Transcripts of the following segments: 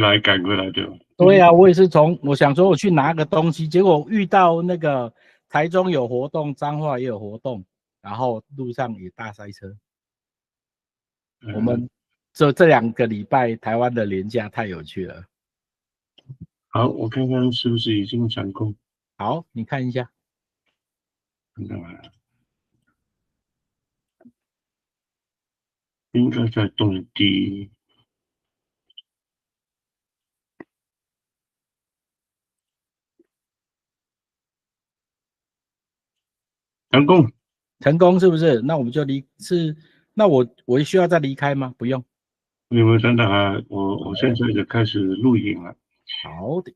来赶回来的。对啊，我也是我想说我去拿个东西，结果遇到那个台中有活动，彰化也有活动，然后路上也大塞车。我们这2个礼拜台湾的连假太有趣了。好，我看看是不是已经成功。好，你看一下。看到了，应该在动地。成功，成功是不是？那我们就那我需要再离开吗？不用。你们等等啊，我现在就开始录影了。好的。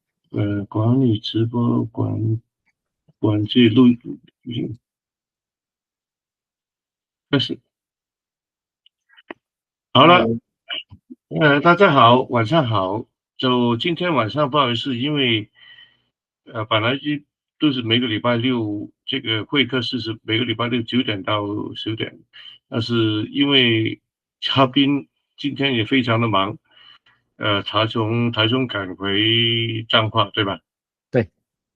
管理直播管制录影，开始。好了，大家好，晚上好。就今天晚上不好意思，因为本来都是每个礼拜六这个会客室是每个礼拜六9点到10点，但是因为嘉宾今天也非常的忙，他从台中赶回彰化，对吧？对。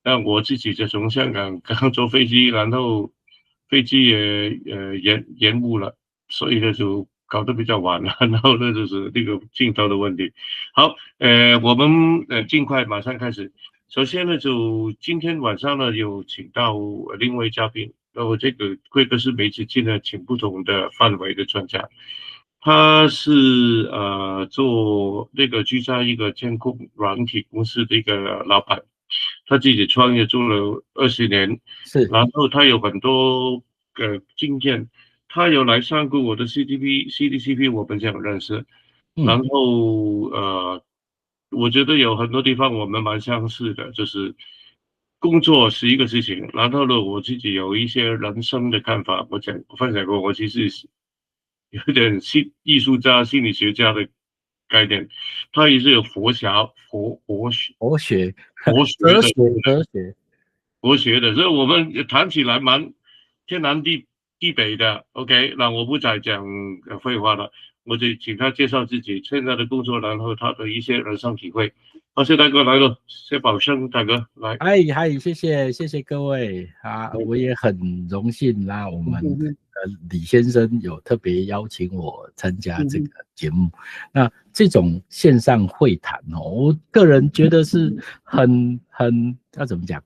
那我自己就从香港刚坐飞机，然后飞机也延误了，所以呢就搞得比较晚了，然后呢就是那个镜头的问题。好，我们尽快马上开始。首先呢，就今天晚上呢有请到另外嘉宾，这个会客室每次进呢请不同的范围的专家。他是做那个居家一个监控软体公司的一个老板，他自己创业做了20年，是，然后他有很多经验，他有来上过我的 CDCP，我们这样认识，然后我觉得有很多地方我们蛮相似的，就是工作是一个事情，然后呢，我自己有一些人生的看法，我分享过，我其实是有点艺术家、心理学家的概念，他也是有佛学、哲学的，所以我们谈起来蛮天南地北的。OK， 那我不再讲废话了，我就请他介绍自己现在的工作，然后他的一些人生体会。好，谢大哥来了，谢宝生大哥来。嗨，谢谢各位啊，我也很荣幸啦，我们李先生有特别邀请我参加这个节目。那这种线上会谈我个人觉得是要怎么讲，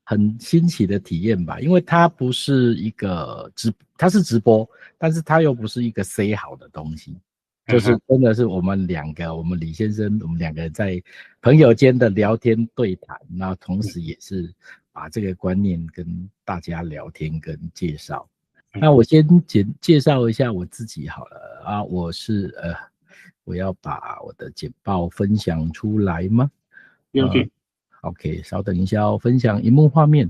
很新奇的体验吧，因为它不是一个它是直播，但是它又不是一个 say 好的东西。就是真的是我们李先生，我们2个人在朋友间的聊天对谈，那同时也是把这个观念跟大家聊天跟介绍。那我先介绍一下我自己好了啊，我要把我的简报分享出来吗？OK， 稍等一下哦，分享萤幕画面，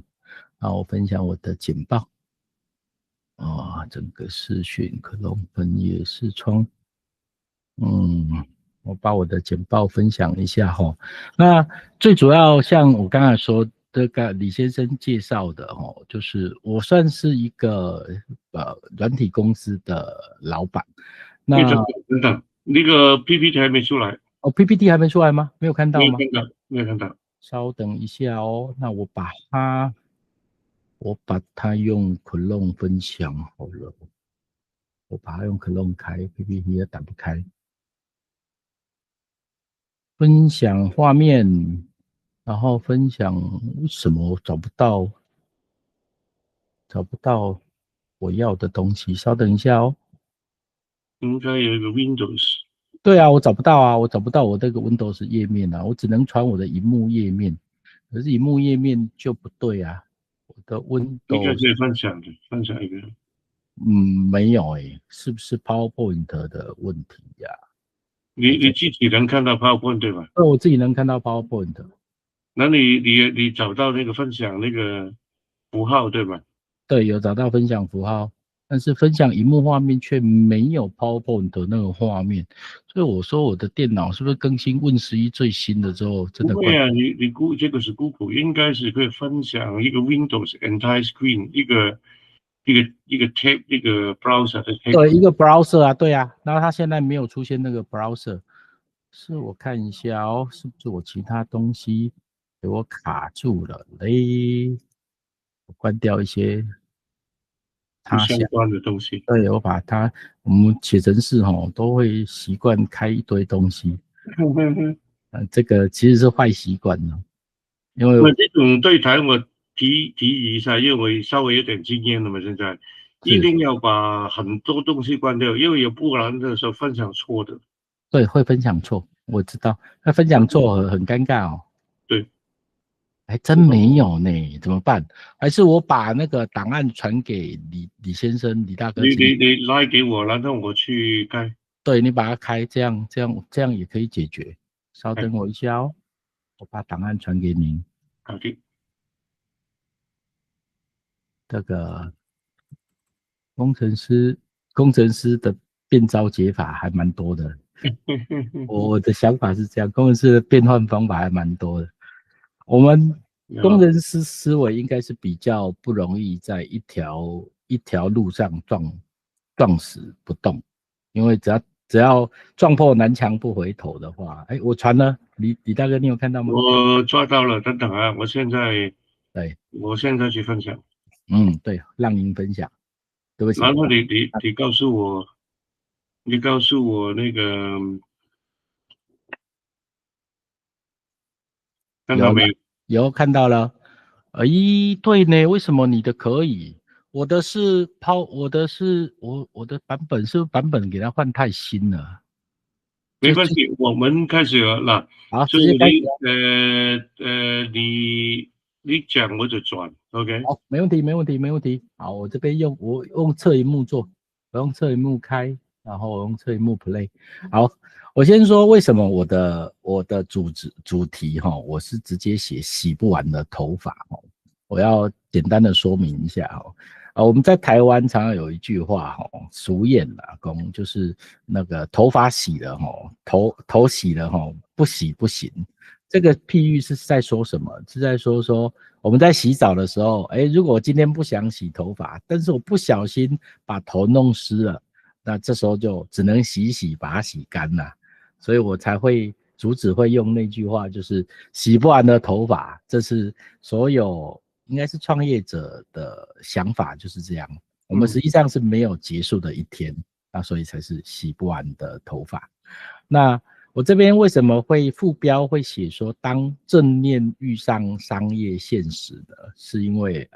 然后我分享我的简报。整个视讯可能分页视窗。我把我的简报分享一下齁。那最主要像我刚才说这个李先生介绍的就是我算是一个软体公司的老板。那等等，那个 PPT 还没出来。PPT 还没出来吗？没有看到吗？没有看到。稍等一下哦，那我把它用 Chrome 分享好了。我把它用 Chrome 开 ，PPT 也打不开。分享画面，然后分享为什么我找不到我要的东西？稍等一下哦。应该有一个 Windows。对啊，我找不到啊，我找不到我这个 Windows 页面啊，我只能传我的萤幕页面，可是萤幕页面就不对啊，我的 Windows 应该可以分享的，分享一个。没有是不是 PowerPoint 的问题呀？你自己能看到 PowerPoint 对吧？我自己能看到 PowerPoint。那你找到那个分享那个符号对吧？对，有找到分享符号，但是分享萤幕画面却没有 PowerPoint 的那个画面，所以我说我的电脑是不是更新 Win11最新的之后真的不会啊，这个是 Google， 应该是可以分享一个 Windows entire screen， 一个 tab， 一个 browser 的 tab。 对，一个 browser 啊，对啊，然后它现在没有出现那个 browser，是我看一下哦，是不是我其他东西给我卡住了嘞？我关掉一些不相他想，关的东西。对，我们写程式都会习惯开一堆东西，这个其实是坏习惯呢，因为那这种对台我提一下，因为我稍微有点经验了嘛，现在一是定要把很多东西关掉，因为不然的时候分享错的。对会分享错，我知道，那分享错很尴尬哦。对，还真没有呢，怎么办？还是我把那个档案传给李先生、李大哥，你拉给我，然后我去开。对你把它开，这样也可以解决。稍哎，等我一下哦，我把档案传给您。搞定。这个工程师工程师的变招解法还蛮多的。我的想法是这样，工程师的变换方法还蛮多的。我们工程师思维应该是比较不容易在一条路上撞死不动，因为只要撞破南墙不回头的话，哎，我传了，李大哥，你有看到吗？我抓到了，等等啊，对，我现在去分享，对，让您分享，对不起，然后你告诉我，你告诉我那个看到有了，没有？有看到了，咦，对呢，为什么你的可以？我的版本是不是版本给它换太新了？就没关系，我们开始了啦。好，所以直接开始。你讲我就转，OK。好，没问题，没问题，没问题。好，我用侧荧幕做，我用侧荧幕开，然后我用侧荧幕 play。好，我先说为什么我的主题我是直接写洗不完的头发我要简单的说明一下我们在台湾常常有一句话俗谚啦，就是那个头发洗了头洗了不洗不行。这个譬喻是在说什么？是在说我们在洗澡的时候，如果我今天不想洗头发，但是我不小心把头弄湿了，那这时候就只能洗一洗，把它洗干了。所以我才会主旨会用那句话，就是洗不完的头发，这是所有应该是创业者的想法，就是这样。我们实际上是没有结束的一天，那所以才是洗不完的头发。那我这边为什么会副标会写说当正念遇上商业现实呢？是因为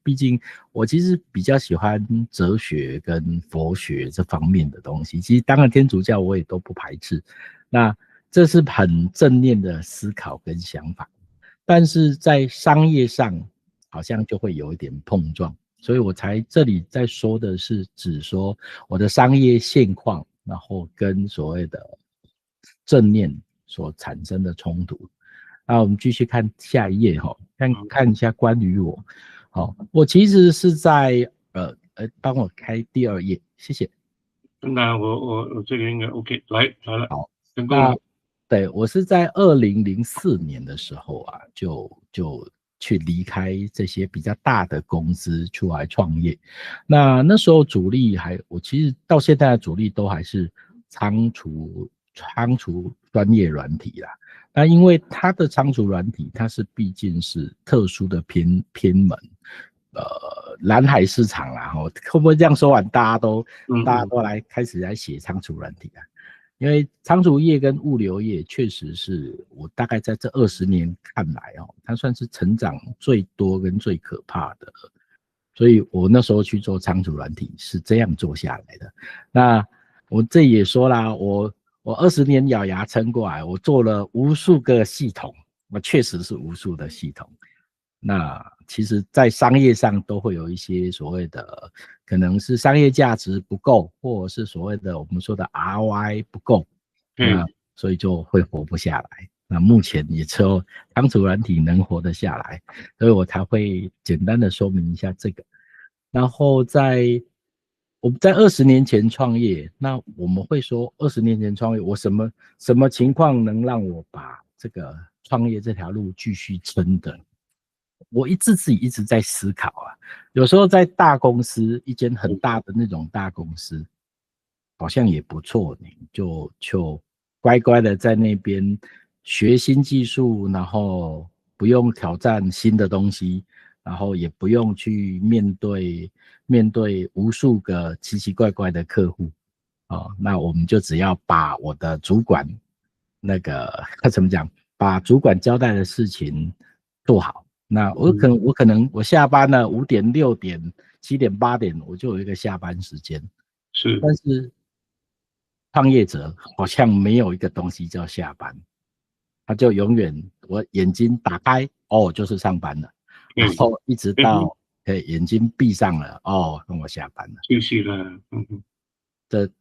毕竟我其实比较喜欢哲学跟佛学这方面的东西，其实当然天主教我也都不排斥，那这是很正念的思考跟想法，但是在商业上好像就会有一点碰撞，所以我才这里在说的是指说我的商业现况，然后跟所谓的正念所产生的冲突。那我们继续看下一页看一下关于我。我其实是在帮我开第2页，谢谢。那我这个应该 OK，来了，好，那成功了。对我是在2004年的时候就去离开这些比较大的公司出来创业。那时候主力我其实到现在的主力都还是仓储专业软体啦。那因为它的仓储软体，它是毕竟是特殊的偏门，蓝海市场啦，会不会这样说完，大家都开始来写仓储软体啊？因为仓储业跟物流业确实是我大概在这20年看来它算是成长最多跟最可怕的，所以我那时候去做仓储软体是这样做下来的。那我这也说啦，我20年咬牙撑过来，我做了无数个系统，我确实是无数的系统。那其实在商业上都会有一些所谓的可能是商业价值不够，或者是所谓的我们说的 ROI 不够，那所以就会活不下来。那目前也只有仓储软体能活得下来，所以我才会简单的说明一下这个。然后我们在20年前创业，那我们会说20年前创业，我什么情况能让我把这个创业这条路继续撑的？我自己一直在思考有时候在大公司，一间很大的那种大公司，好像也不错，就乖乖的在那边学新技术，然后不用挑战新的东西，然后也不用去面对无数个奇奇怪怪的客户。那我们就只要把我的主管那个怎么讲，把主管交代的事情做好。那我可能我下班了5点、6点、7点、8点，我就有一个下班时间。是，但是创业者好像没有一个东西叫下班，他就永远我眼睛打开就是上班了，然后一直到眼睛闭上了那我下班了，休息了。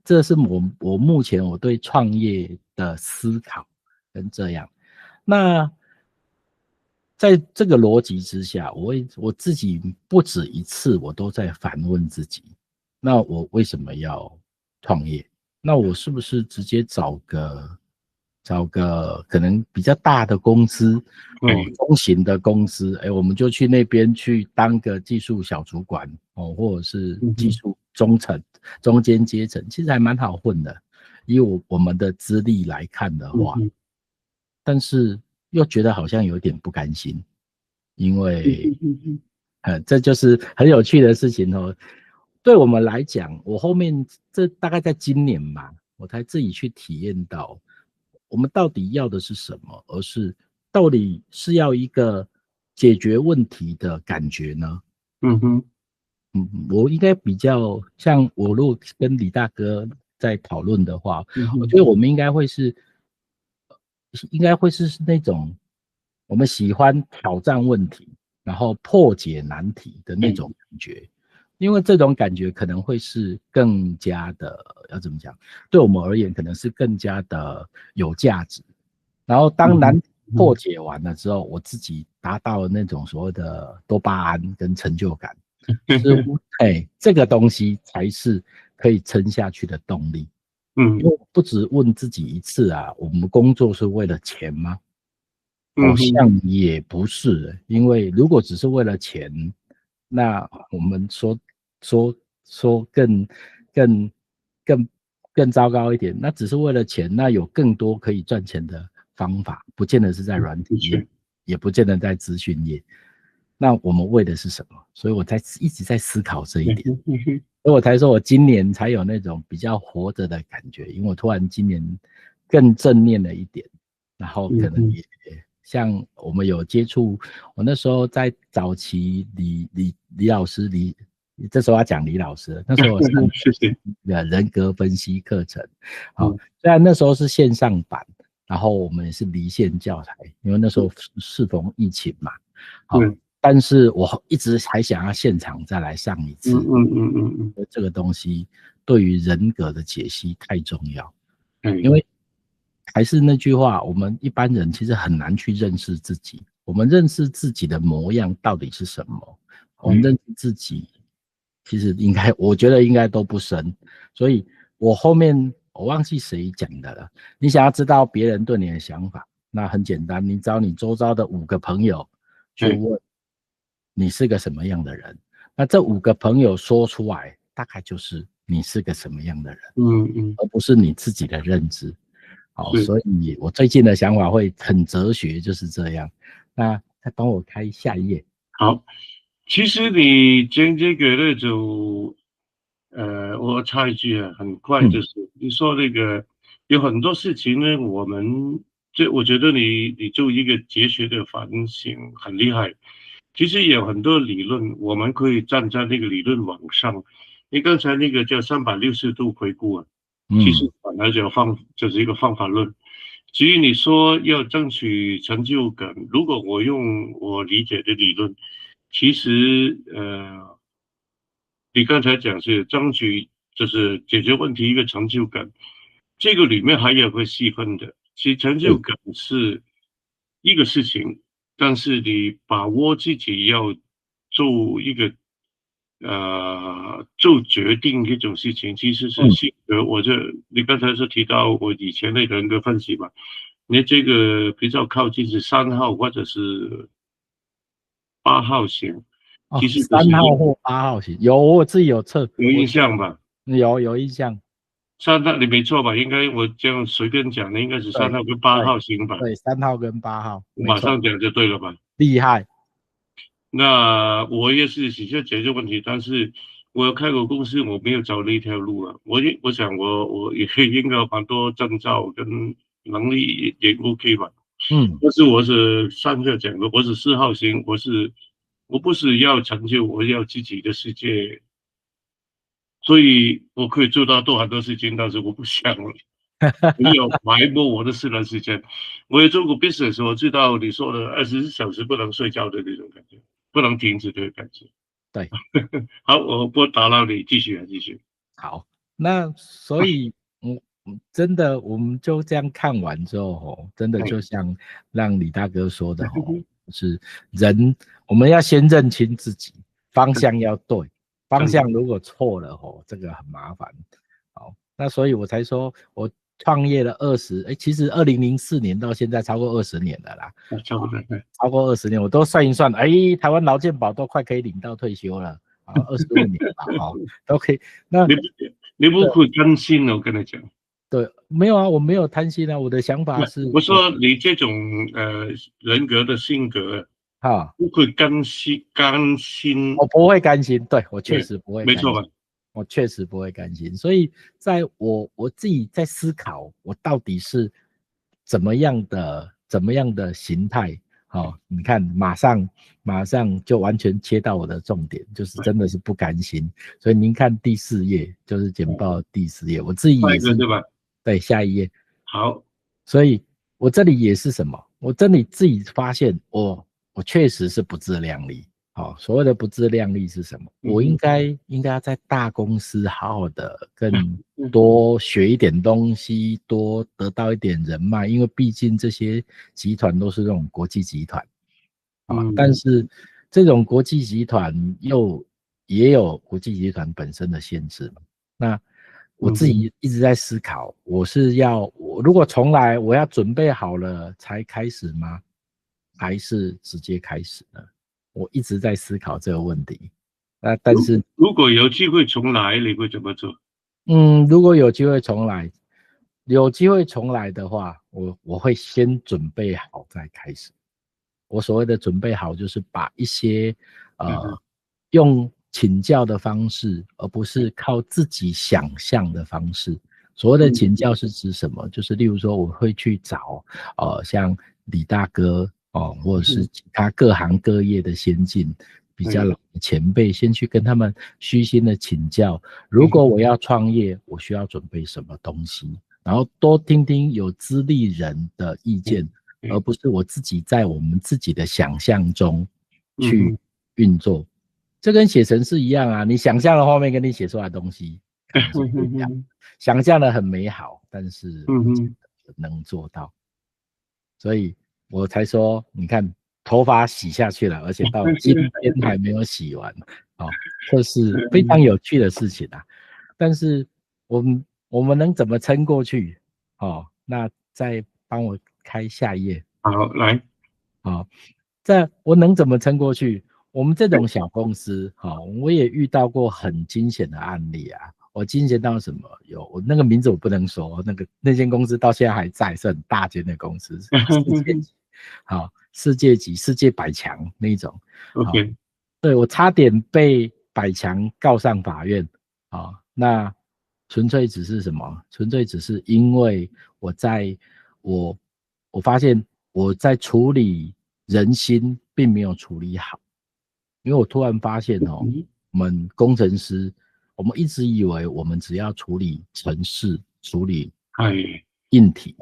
这是我目前我对创业的思考跟这样。那在这个逻辑之下，我自己不止一次我都在反问自己，那我为什么要创业？那我是不是直接找个可能比较大的公司，中型的公司，我们就去那边去当个技术小主管，或者是技术中间阶层，其实还蛮好混的，以我们的资历来看的话，但是又觉得好像有点不甘心，因为这就是很有趣的事情哦。对我们来讲，我后面这大概在今年吧，我才自己去体验到，我们到底要的是什么，而是到底是要一个解决问题的感觉呢？我应该比较像我如果跟李大哥在讨论的话，我觉得我们应该会是那种我们喜欢挑战问题，然后破解难题的那种感觉。因为这种感觉可能会是更加的要怎么讲？对我们而言，可能是更加的有价值。然后当难题破解完了之后，我自己达到了那种所谓的多巴胺跟成就感，似乎这个东西才是可以撑下去的动力。因为不止问自己一次啊，我们工作是为了钱吗？好像也不是，因为如果只是为了钱，那我们说更糟糕一点，那只是为了钱，那有更多可以赚钱的方法，不见得是在软体业，也不见得在资讯业。那我们为的是什么？所以我才一直在思考这一点，所以我才说我今年才有那种比较活着的感觉，因为我突然今年更正念了一点，然后可能也像我们有接触，我那时候在早期李老师这时候要讲李老师，那时候我上人格分析课程，虽然那时候是线上版，然后我们也是离线教材，因为那时候适逢疫情嘛，但是我一直还想要现场再来上一次，这个东西对于人格的解析太重要，因为还是那句话，我们一般人其实很难去认识自己。我们认识自己的模样到底是什么？我们认识自己，其实我觉得应该都不深。所以我后面我忘记谁讲的了。你想要知道别人对你的想法，那很简单，你找你周遭的5个朋友去问，你是个什么样的人？那这5个朋友说出来，大概就是你是个什么样的人，而不是你自己的认知。所以我最近的想法会很哲学，就是这样。那再帮我开下一页。好，其实你讲这个那种，我插一句啊，很快就是你说那个有很多事情呢，我觉得你做一个哲学的反省很厉害。其实有很多理论，我们可以站在那个理论网上。你刚才那个叫360度回顾啊，其实本来就是一个方法论。至于你说要争取成就感，如果我用我理解的理论，其实你刚才讲是争取就是解决问题一个成就感，这个里面还有个细分的，其实成就感是一个事情，但是你把握自己要做一个做决定这种事情，其实是性格。你刚才是提到我以前的人格分析嘛，你这个比较靠近是3号或者是8号型，其实3号或8号型，我自己有测，有印象吧？有印象。3号你没错吧？应该我这样随便讲的，应该是3号跟8号行吧？对，3号跟8号，我没错，马上讲就对了吧？厉害。那我也是想解决问题，但是我要开个公司，我没有找那条路啊。我想我也应该有蛮多证照跟能力也 OK 吧。但是我是3个讲的，我是4号型，我不是要成就，我要自己的世界，所以我可以做到多很多事情，但是我不想了。没有埋没我的私人时间。我也做过 business，我知道你说的24小时不能睡觉的那种感觉，不能停止的感觉。对，好，我不打扰你，继续啊，继续。好，那所以，真的，我们就这样看完之后，真的就像让李大哥说的，是人，我们要先认清自己，方向要对，方向如果错了，这个很麻烦。好，那所以我才说，我创业了其实2004年到现在超过20年了啦，差不多，超过20年，我都算一算，台湾劳健保都快可以领到退休了。25年吧，都可以。那你不会担心的，我跟你讲。对，没有啊，我没有贪心啊，我的想法是，我说你这种人格的性格，不会甘心，我不会甘心，对，我确实不会甘心，没错吧？我确实不会甘心，所以在我自己在思考，我到底是怎么样的形态。你看，马上就完全切到我的重点，就是真的是不甘心。所以您看第4页，就是简报第4页，我自己也是，对吧？对，下一页。好，所以我这里也是什么？我这里自己发现，我确实是不自量力。所谓的不自量力是什么？我应该要在大公司好好的更多学一点东西，多得到一点人脉，因为毕竟这些集团都是这种国际集团，但是这种国际集团也有国际集团本身的限制嘛。那我自己一直在思考，我如果重来，我要准备好了才开始吗？还是直接开始呢？我一直在思考这个问题。但是如果有机会重来，你会怎么做？如果有机会重来的话，我会先准备好再开始。我所谓的准备好，就是把一些用请教的方式，而不是靠自己想象的方式。所谓的请教是指什么？就是例如说，我会去找像李大哥或者是其他各行各业的先进、比较老的前辈，先去跟他们虚心的请教。如果我要创业，我需要准备什么东西？然后多听听有资历人的意见，而不是我自己在我们自己的想象中去运作。这跟写程式一样啊，你想象的画面跟你写出来的东西可能是不一样。想象的很美好，但是能做到。所以我才说，你看头发洗下去了，而且到今天还没有洗完，这是非常有趣的事情啊。但是我们能怎么撑过去？那再帮我开下一页。好，来。我能怎么撑过去？我们这种小公司，我也遇到过很惊险的案例啊。我惊险到什么？我那个名字我不能说，那间公司到现在还在，是很大间的公司，世界级、世界100强那种。OK，对，我差点被100强告上法院。那纯粹只是什么？纯粹只是因为我发现我在处理人心并没有处理好。因为我突然发现我们工程师，我们一直以为我们只要处理程式、处理硬体，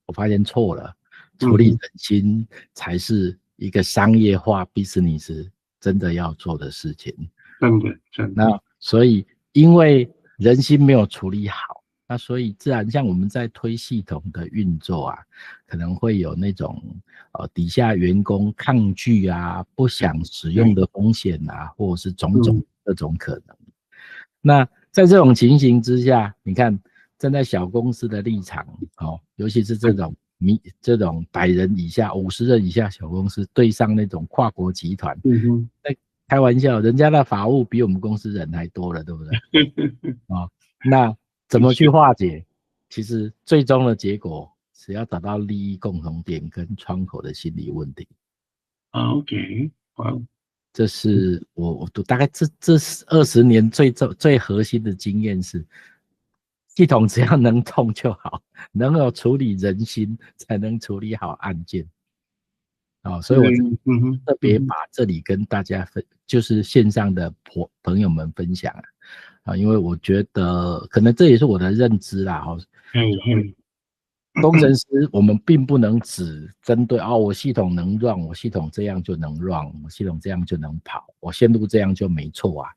我发现错了，处理人心才是一个商业化 business 真的要做的事情。真的。那所以因为人心没有处理好，那所以自然像我们在推系统的运作啊，可能会有那种底下员工抗拒啊，不想使用的风险啊，或者是种种各种可能。那在这种情形之下，你看站在小公司的立场，尤其是这种100人以下、50人以下小公司对上那种跨国集团，开玩笑，人家的法务比我们公司人还多了，对不对？那怎么去化解？其实最终的结果是要找到利益共同点跟窗口的心理问题。OK， 哇，这是我大概这20年最核心的经验是，系统只要能动就好，能有处理人心，才能处理好案件。所以我特别把这里跟大家就是线上的朋友们分享因为我觉得可能这也是我的认知啦。工程师我们并不能只针对我系统能 run， 我系统这样就能 run， 我系统这样就能跑，我线路这样就没错啊。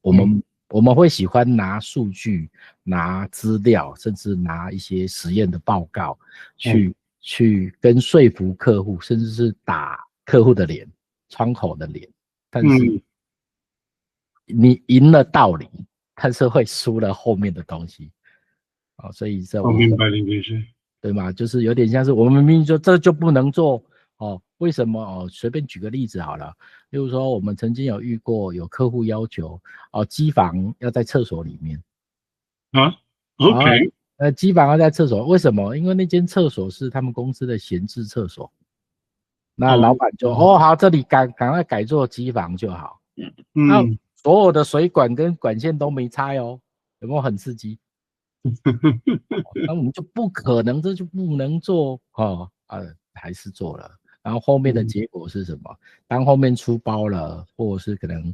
我们会喜欢拿数据、拿资料，甚至拿一些实验的报告去跟说服客户，甚至是打客户的脸、窗口的脸。但是你赢了道理，但是会输了后面的东西。所以这我明白你的意思，对吗？就是有点像是我们明明就这就不能做为什么随便举个例子好了，例如说我们曾经有遇过有客户要求机房要在厕所里面OK，机房要在厕所，为什么？因为那间厕所是他们公司的闲置厕所，那老板就好，这里赶快改做机房就好。那所有的水管跟管线都没拆有没有很刺激？那我们就不可能，这就不能做还是做了。然后后面的结果是什么？当后面出包了，或者是可能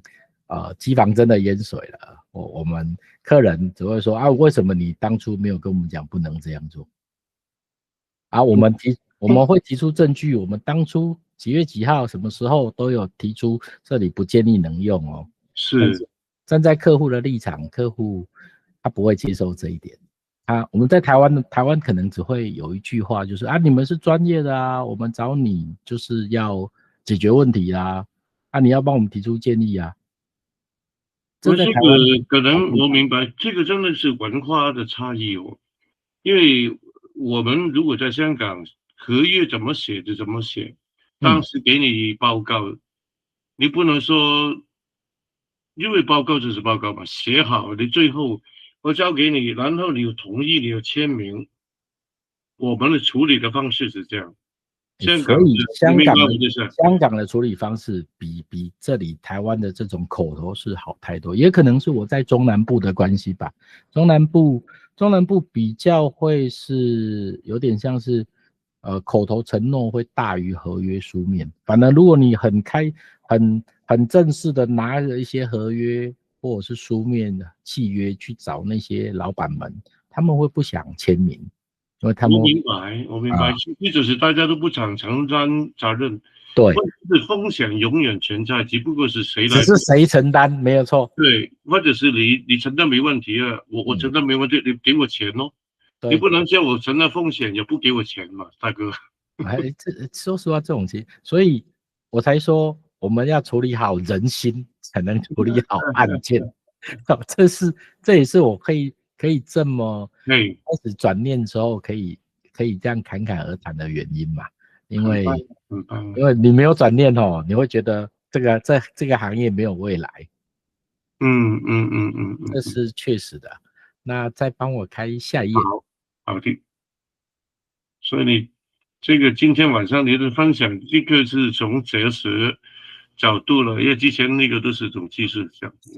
机房真的淹水了，我们客人只会说为什么你当初没有跟我们讲不能这样做？我们会提出证据，我们当初几月几号什么时候都有提出这里不建议能用是站在客户的立场，客户他不会接受这一点。我们在台湾可能只会有一句话，就是你们是专业的我们找你就是要解决问题啦，你要帮我们提出建议这个可能我明白，这个真的是文化的差异因为我们如果在香港，合约怎么写就怎么写，当时给你报告，你不能说，因为报告就是报告嘛，写好你最后我交给你，然后你有同意，你有签名，我们的处理的方式是这样。所以香港的处理方式比这里台湾的这种口头是好太多，也可能是我在中南部的关系吧。中南部比较会是有点像是口头承诺会大于合约书面。反正如果你很正式的拿着一些合约或者是书面的契约去找那些老板们，他们会不想签名。因为他们我明白，其实是大家都不想承担责任，对，或者是风险永远存在，只不过是谁来，只是谁承担，没有错。对，或者是你承担没问题我承担没问题，你给我钱你不能叫我承担风险也不给我钱嘛，大哥。说实话，这种情，所以我才说我们要处理好人心，才能处理好案件。这也是我可以这么开始转念之后可以这样侃侃而谈的原因嘛。因为你没有转念你会觉得这个行业没有未来。这是确实的。那再帮我开下一页。好的。所以你这个今天晚上你的分享，这个是从哲学角度了，因为之前那个都是种技术讲。是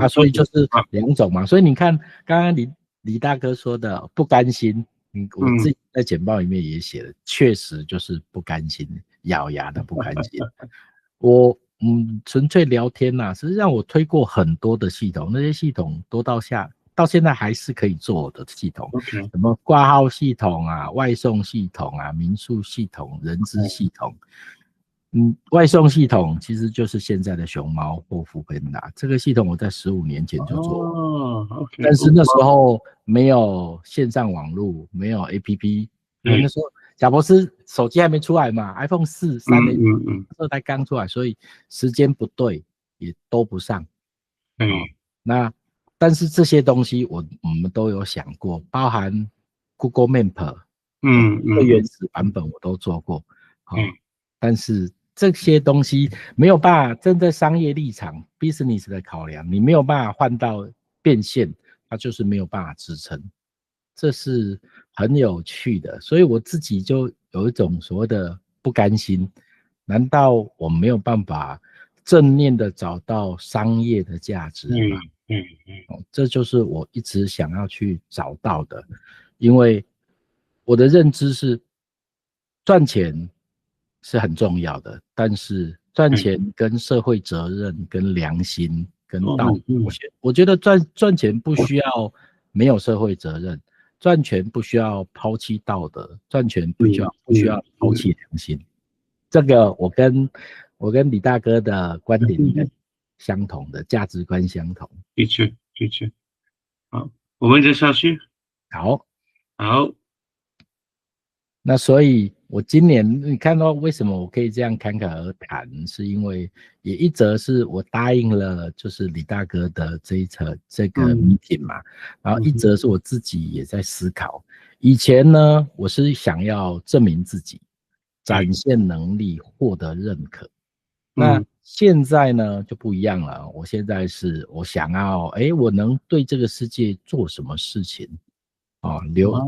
所以就是两种嘛。所以你看刚刚李大哥说的不甘心，我自己在简报里面也写了，确实就是不甘心，咬牙的不甘心。我纯粹聊天实际上我推过很多的系统，那些系统多到现在还是可以做的系统，什么挂号系统外送系统民宿系统、人资系统。外送系统其实就是现在的熊猫或foodpanda，这个系统我在15年前就做但是那时候没有线上网络，没有 APP，那时候贾博士手机还没出来嘛 ，iPhone 4、3这才刚出来，所以时间不对，也都不上。但是这些东西我们都有想过，包含 Google Map， 最原始版本我都做过，但是这些东西没有办法站在商业立场 business 的考量，你没有办法换到变现它就是没有办法支撑，这是很有趣的。所以我自己就有一种所谓的不甘心，难道我没有办法正面的找到商业的价值吗？这就是我一直想要去找到的，因为我的认知是赚钱是很重要的，但是赚钱跟社会责任、跟良心、跟道德，我觉得赚钱不需要没有社会责任，赚钱不需要抛弃道德，赚钱不需要抛弃良心。这个我跟李大哥的观点应该相同的，价值观相同。的确。好，我们再下去。好，那所以我今年你看到为什么我可以这样侃侃而谈，是因为也一则是我答应了就是李大哥的这个 meeting 嘛，然后一则是我自己也在思考，以前呢我是想要证明自己，展现能力，获得认可。那现在呢就不一样了，我现在是我想要我能对这个世界做什么事情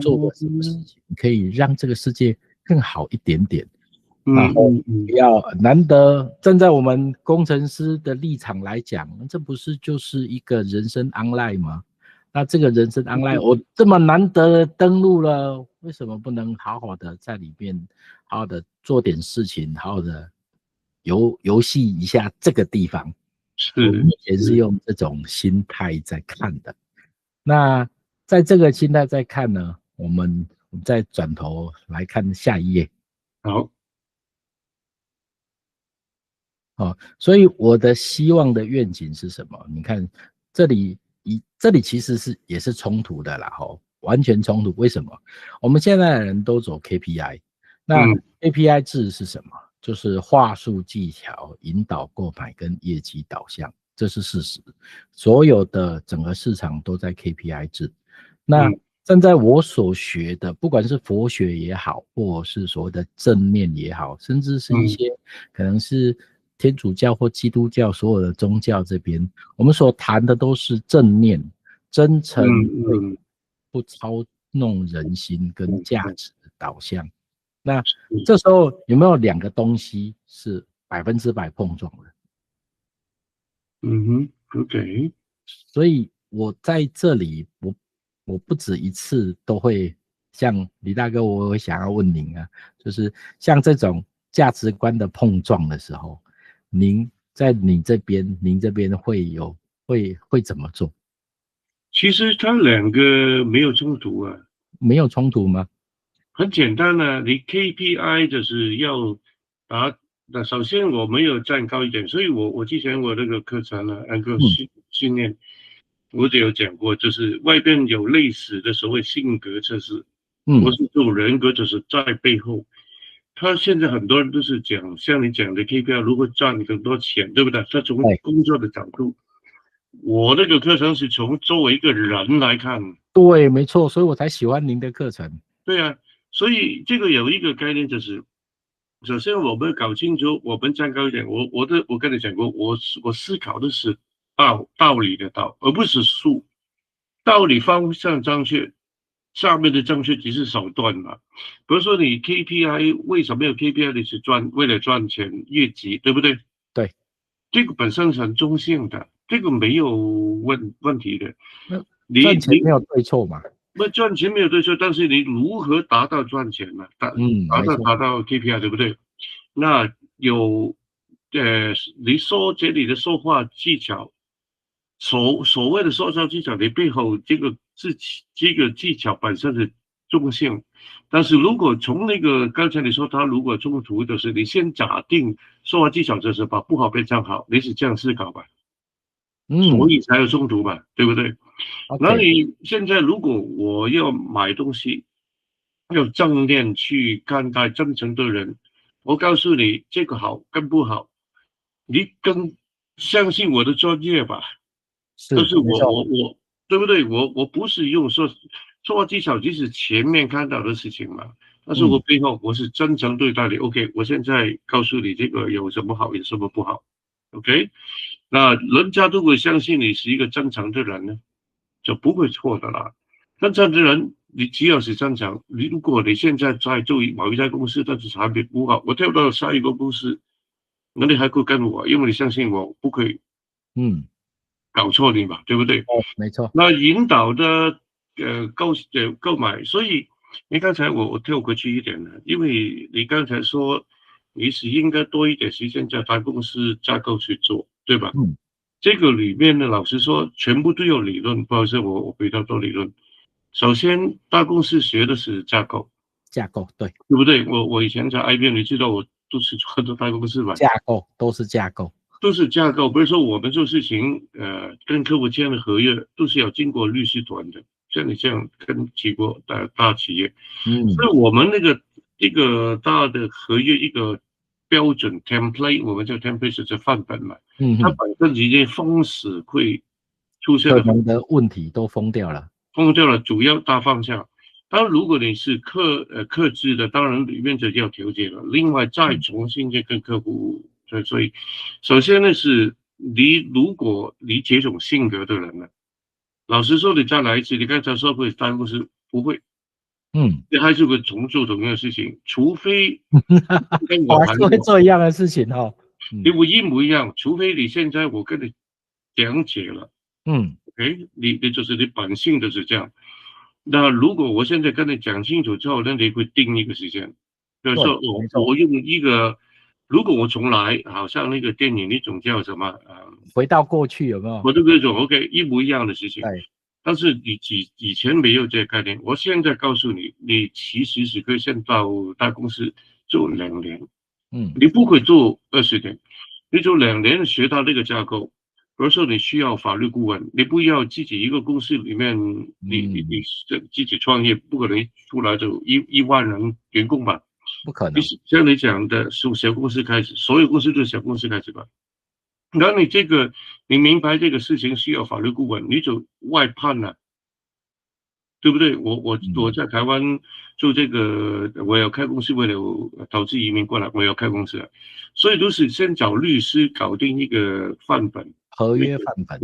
做个什么事情可以让这个世界更好一点点，然后不要难得站在我们工程师的立场来讲，这不是就是一个人生 online 吗？那这个人生 online 我这么难得登录了，为什么不能好好的在里面好好的做点事情，好好的游戏一下这个地方？我目前是用这种心态在看的。那在这个心态在看呢，我们再转头来看下一页。好，所以我的希望的愿景是什么？你看这里其实也是冲突的啦，完全冲突。为什么？我们现在的人都走 KPI， 那 KPI 制是什么？就是话术技巧、引导购买跟业绩导向，这是事实。所有的整个市场都在 KPI 制。那站在我所学的，不管是佛学也好，或是所谓的正念也好，甚至是一些可能是天主教或基督教所有的宗教这边，我们所谈的都是正念、真诚、不操弄人心跟价值导向。那这时候有没有两个东西是100%碰撞的？OK。所以我在这里，我不止一次都会像李大哥，我会想要问您啊，就是像这种价值观的碰撞的时候，您这边会怎么做？其实它两个没有冲突啊。没有冲突吗？很简单啊，你 KPI 就是要那首先我没有站高一点，所以我之前我那个课程呢，那个训练，我就有讲过，就是外边有类似的所谓性格测试，我是这种人格就是在背后。他现在很多人都是讲像你讲的 KPI 如何赚更多钱，对不对？他从工作的角度，我那个课程是从作为一个人来看。对，没错，所以我才喜欢您的课程。对啊，所以这个有一个概念就是，首先我们搞清楚，我们站高一点。我跟你讲过，我思考的是道理的道，而不是术。道理方向正确，下面的正确只是手段嘛。比如说你 KPI 为什么有 KPI？ 你是为了赚钱业绩，对不对？对，这个本身是很中性的，这个没有问题的。赚钱没有对错嘛？那赚钱没有对错，但是你如何达到赚钱呢？达到 KPI， 对不对？那你说这里的说话技巧，所谓的说话技巧，你背后这个技巧本身是中性，但是如果从那个刚才你说他如果冲突的是，你先假定说话技巧就是把不好变成好，你是这样思考吧？所以才有冲突吧，对不对？那你现在如果我要买东西，要正念去看待真诚的人，我告诉你这个好跟不好，你更相信我的专业吧。但是我对不对？我不是用说话技巧，即是前面看到的事情嘛。但是我背后我是真诚对待你。OK， 我现在告诉你这个有什么好，有什么不好。OK， 那人家都会相信你是一个真诚的人呢。就不会错的啦。但这样的人，你只要是这样讲，如果你现在在做某一家公司，但是产品不好，我跳到下一个公司，那你还会跟我，因为你相信我不会搞错你嘛，对不对？哦，没错。那引导的购买，所以你刚才我跳过去一点呢，因为你刚才说你是应该多一点时间在大公司架构去做，对吧？这个里面呢，老实说，全部都有理论，不好意思，我回到做理论。首先，大公司学的是架构，对，对不对？我以前在 IBM，你知道我都是做的大公司嘛，架构都是架构。比如说我们做事情，跟客户签的合约都是要经过律师团的，像你这样跟几个大企业，所以我们一个大的合约一个标准 template， 我们叫 template 是范本嘛，它本身已经封死会出现可能的问题都封掉了，主要大方向。当然，如果你是客制的，当然里面就要调节了，另外再重新再跟客户。所以，首先呢是如果你这种性格的人呢，老实说，你再来一次，你刚才说会大公司不会，你还是会重做同样的事情，除非跟我还是会做一样的事情哦，你会一模一样，除非你现在我跟你讲解了，OK， 你就是你本性就是这样。那如果我现在跟你讲清楚之后，那你会定一个时间，比如说我用一个。如果我重来，好像那个电影那种叫什么回到过去有没有？我都那种 OK 一模一样的事情。但是你以前没有这个概念，我现在告诉你，你其实是可以先到大公司做2年，你不会做20年，你做2年学到这个架构。比如说你需要法律顾问，你不要自己一个公司里面，你自己创业，不可能出来就1万人员工吧。不可能，像你讲的，从小公司开始，所有公司都是小公司开始吧。然后你明白这个事情需要法律顾问，你就外判了，对不对？我在台湾做这个，我要开公司，为了投资移民过来，我要开公司，所以都是先找律师搞定一个范本，合约范本，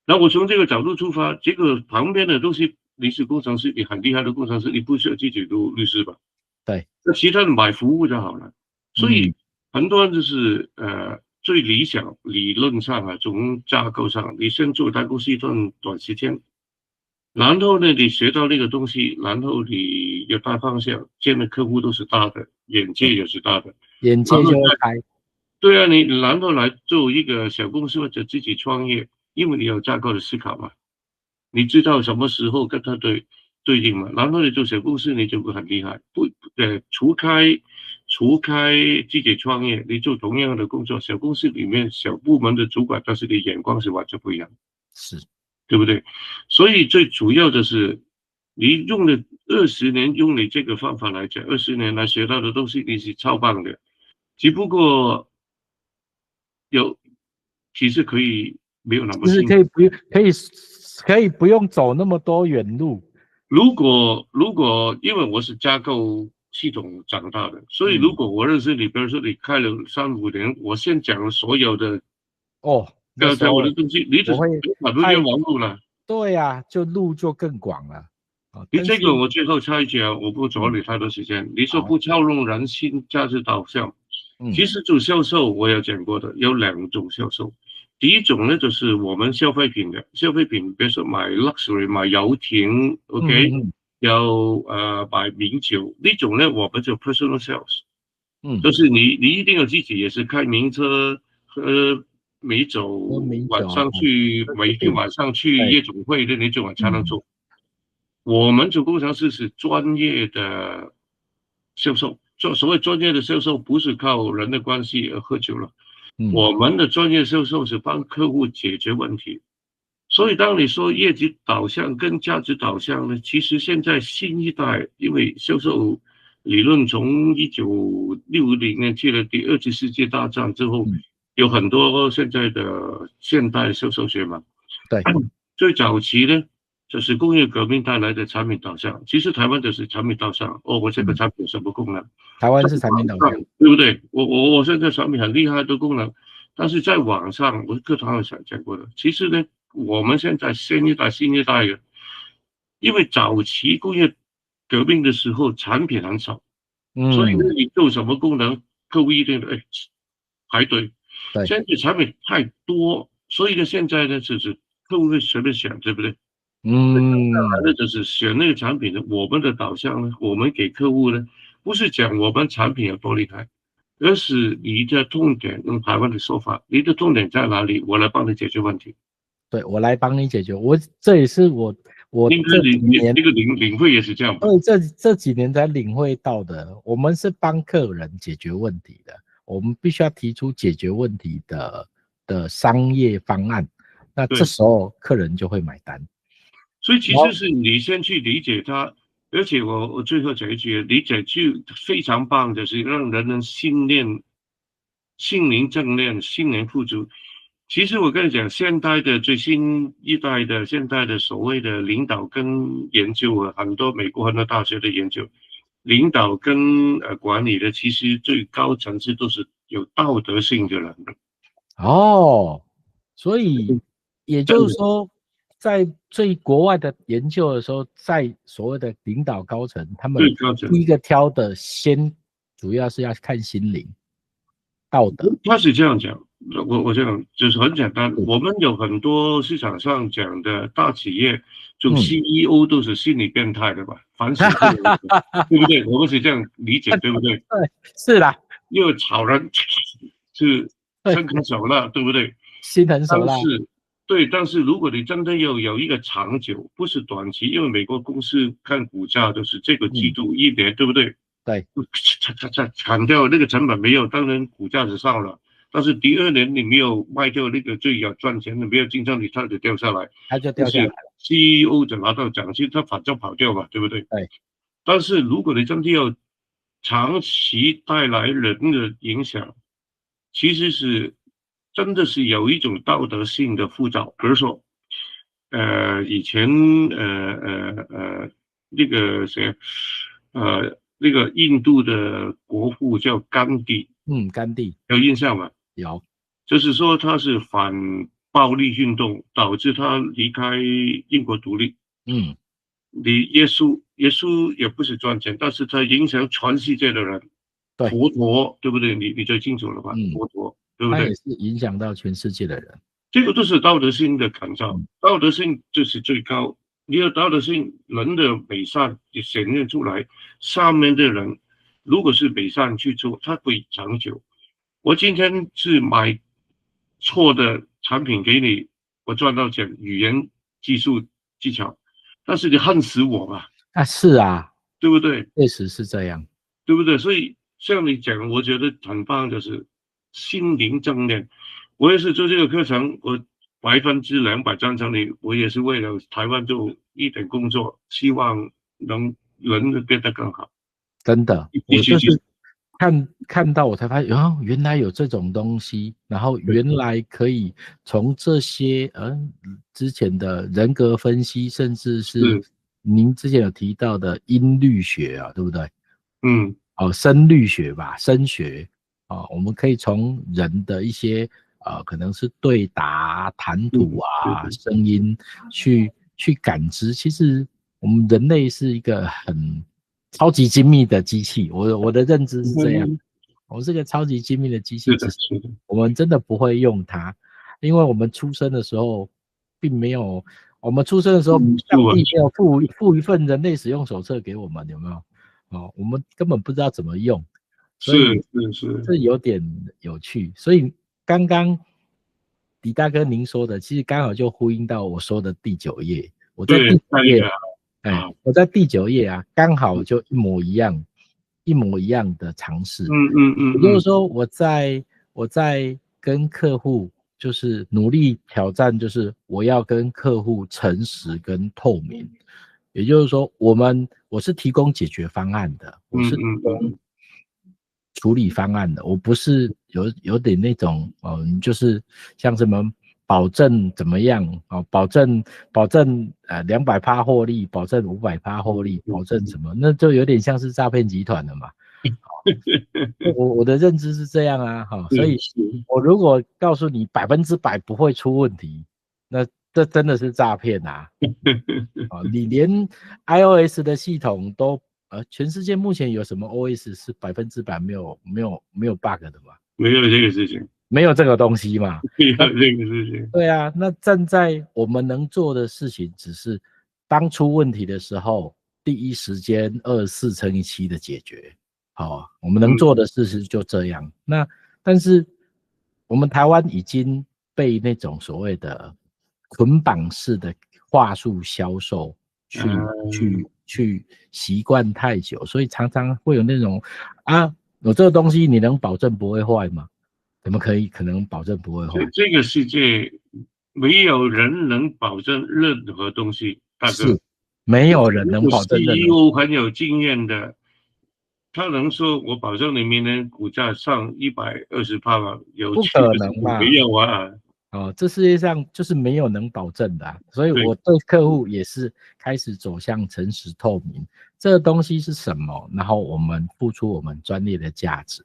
然后我从这个角度出发，这个旁边的东西，你是工程师，你很厉害的工程师，你不需要自己读律师吧？对，那其他的买服务就好了。所以很多人就是最理想理论上啊，从架构上，你先做大公司一段短时间，然后呢，你学到那个东西，然后你有大方向，见的客户都是大的，眼界也是大的，眼界就会开。对啊，你然后来做一个小公司或者自己创业，因为你有架构的思考嘛，你知道什么时候跟他对应嘛，然后你做小公司你就会很厉害。除开自己创业，你做同样的工作，小公司里面小部门的主管，但是你眼光是完全不一样，是，对不对？所以最主要的是，你用了20年，用你这个方法来讲，20年来学到的东西，你是超棒的。只不过其实可以没有那么辛苦，可以不用走那么多远路。如果因为我是架构系统长大的，所以如果我认识你，比如说你开了3-5年，我先讲了所有的刚才我的东西，你就很多冤枉路了。对呀，就路就更广了。你这个我最后插一句啊，我不阻你太多时间。你说不操弄人心，价值导向，其实做销售我有讲过的，有2种销售。第一种呢，就是我们消费品，比如说买 luxury 买游艇 ，OK， 要买名酒，那种呢我们叫 personal sales，就是你一定要自己也是开名车喝美酒，晚上每天晚上去夜总会的那种才能做。我们做工程师是专业的销售，所谓专业的销售不是靠人的关系而喝酒了。我们的专业销售是帮客户解决问题，所以当你说业绩导向跟价值导向呢，其实现在新一代，因为销售理论从1960年去了第2次世界大战之后，有很多现在的现代销售学嘛。对，最早期呢，就是工业革命带来的产品导向，其实台湾就是产品导向。我这个产品有什么功能？台湾是产品导向，对不对？我现在产品很厉害的功能，但是在网上我课堂上讲过的，其实呢，我们现在新一代的，因为早期工业革命的时候产品很少，所以呢你做什么功能，客户一定排队。对，现在产品太多，所以呢现在呢就是客户会随便选，对不对？来的就是选那个产品的，我们的导向呢，我们给客户呢，不是讲我们产品有多厉害，而是你的痛点，用台湾的说法，你的痛点在哪里？我来帮你解决问题。对，我来帮你解决。这也是我应该你这个领会也是这样吧？这几年才领会到的。我们是帮客人解决问题的，我们必须要提出解决问题的商业方案，那这时候客人就会买单。所以其实是你先去理解它，而且我最后讲一句，理解就非常棒，就是让人的心灵正念，心灵富足。其实我跟你讲，现代的最新一代的现代的所谓的领导跟研究啊，很多美国很多大学的研究，领导跟管理的，其实最高层次都是有道德性的人。所以也就是说，在最国外的研究的时候，在所谓的领导高层，他们第一个挑的主要是要看心灵、道德。他是这样讲。我这样就是很简单，我们有很多市场上讲的大企业，就 CEO 都是心理变态的吧？凡事对不对？我们是这样理解，对不对？对，是啦，因为吵人是心狠手辣，对不对？心狠手辣。但是如果你真的要有一个长久，不是短期，因为美国公司看股价都是这个季度一年，对不对？对，砍掉那个成本没有，当然股价是上了。但是第二年你没有卖掉那个最要赚钱的，没有竞争力，它就掉下来，它就掉下来。CEO 就拿到奖金，他反正跑掉嘛，对不对？对。但是如果你真的要长期带来人的影响，其实是真的是有一种道德性的复杂。比如说，以前那个谁，那个印度的国父叫甘地。甘地有印象吗？有，就是说他是反暴力运动导致他离开英国独立。耶稣也不是赚钱，但是他影响全世界的人。佛陀对不对？你最清楚了吧？佛陀对不对？他也是影响到全世界的人。这个都是道德性的感召，道德性就是最高。你有道德性，人的美善就显现出来，上面的人如果是美善去做，它会长久。我今天是买错的产品给你，我赚到钱，语言技术技巧，但是你恨死我吧？是啊，对不对？确实是这样，对不对？所以像你讲，我觉得很棒，就是心灵正念。我也是做这个课程，我200%赞成你。我也是为了台湾做一点工作，希望能人变得更好。真的，我就是看到我才发现，原来有这种东西，然后原来可以从这些之前的人格分析，甚至是您之前有提到的音律学啊，对不对？声律学吧，声学我们可以从人的一些可能是对答、谈吐啊、声音去感知。其实我们人类是一个很超级精密的机器，我的认知是这样，我们是个超级精密的机器，只是我们真的不会用它，因为我们出生的时候并没有，我们出生的时候上帝没有附一份人类使用手册给我们，有没有？我们根本不知道怎么用，所以这有点有趣。所以刚刚李大哥您说的，其实刚好就呼应到我说的第9页。我在第9页，我在第9页啊，刚好就一模一样的尝试。也就是说，我在跟客户就是努力挑战，就是我要跟客户诚实跟透明。也就是说，我是提供解决方案的，我是提供处理方案的，我不是有点那种就是像什么保证怎么样保证200%获利，保证500%获利，保证什么，那就有点像是诈骗集团了嘛。我的认知是这样啊，所以我如果告诉你100%不会出问题，那这真的是诈骗啊！你连 iOS 的系统都全世界目前有什么 OS 是100%没有 bug 的吗？没有这个事情，没有这个东西嘛？没有这个事情。对啊，那站在我们能做的事情，只是当出问题的时候，第一时间24×7的解决。好，我们能做的事情就这样。那但是我们台湾已经被那种所谓的捆绑式的话术销售去习惯太久，所以常常会有那种有这个东西你能保证不会坏吗？怎么可能保证不会坏？这个世界没有人能保证任何东西，大哥。是，没有人能保证任何。CEO 很有经验的，他能说我保证你明年股价上120%吗？有不可能嘛？没有啊。这世界上就是没有能保证的所以我对客户也是开始走向诚实透明，这个东西是什么，然后我们付出我们专业的价值。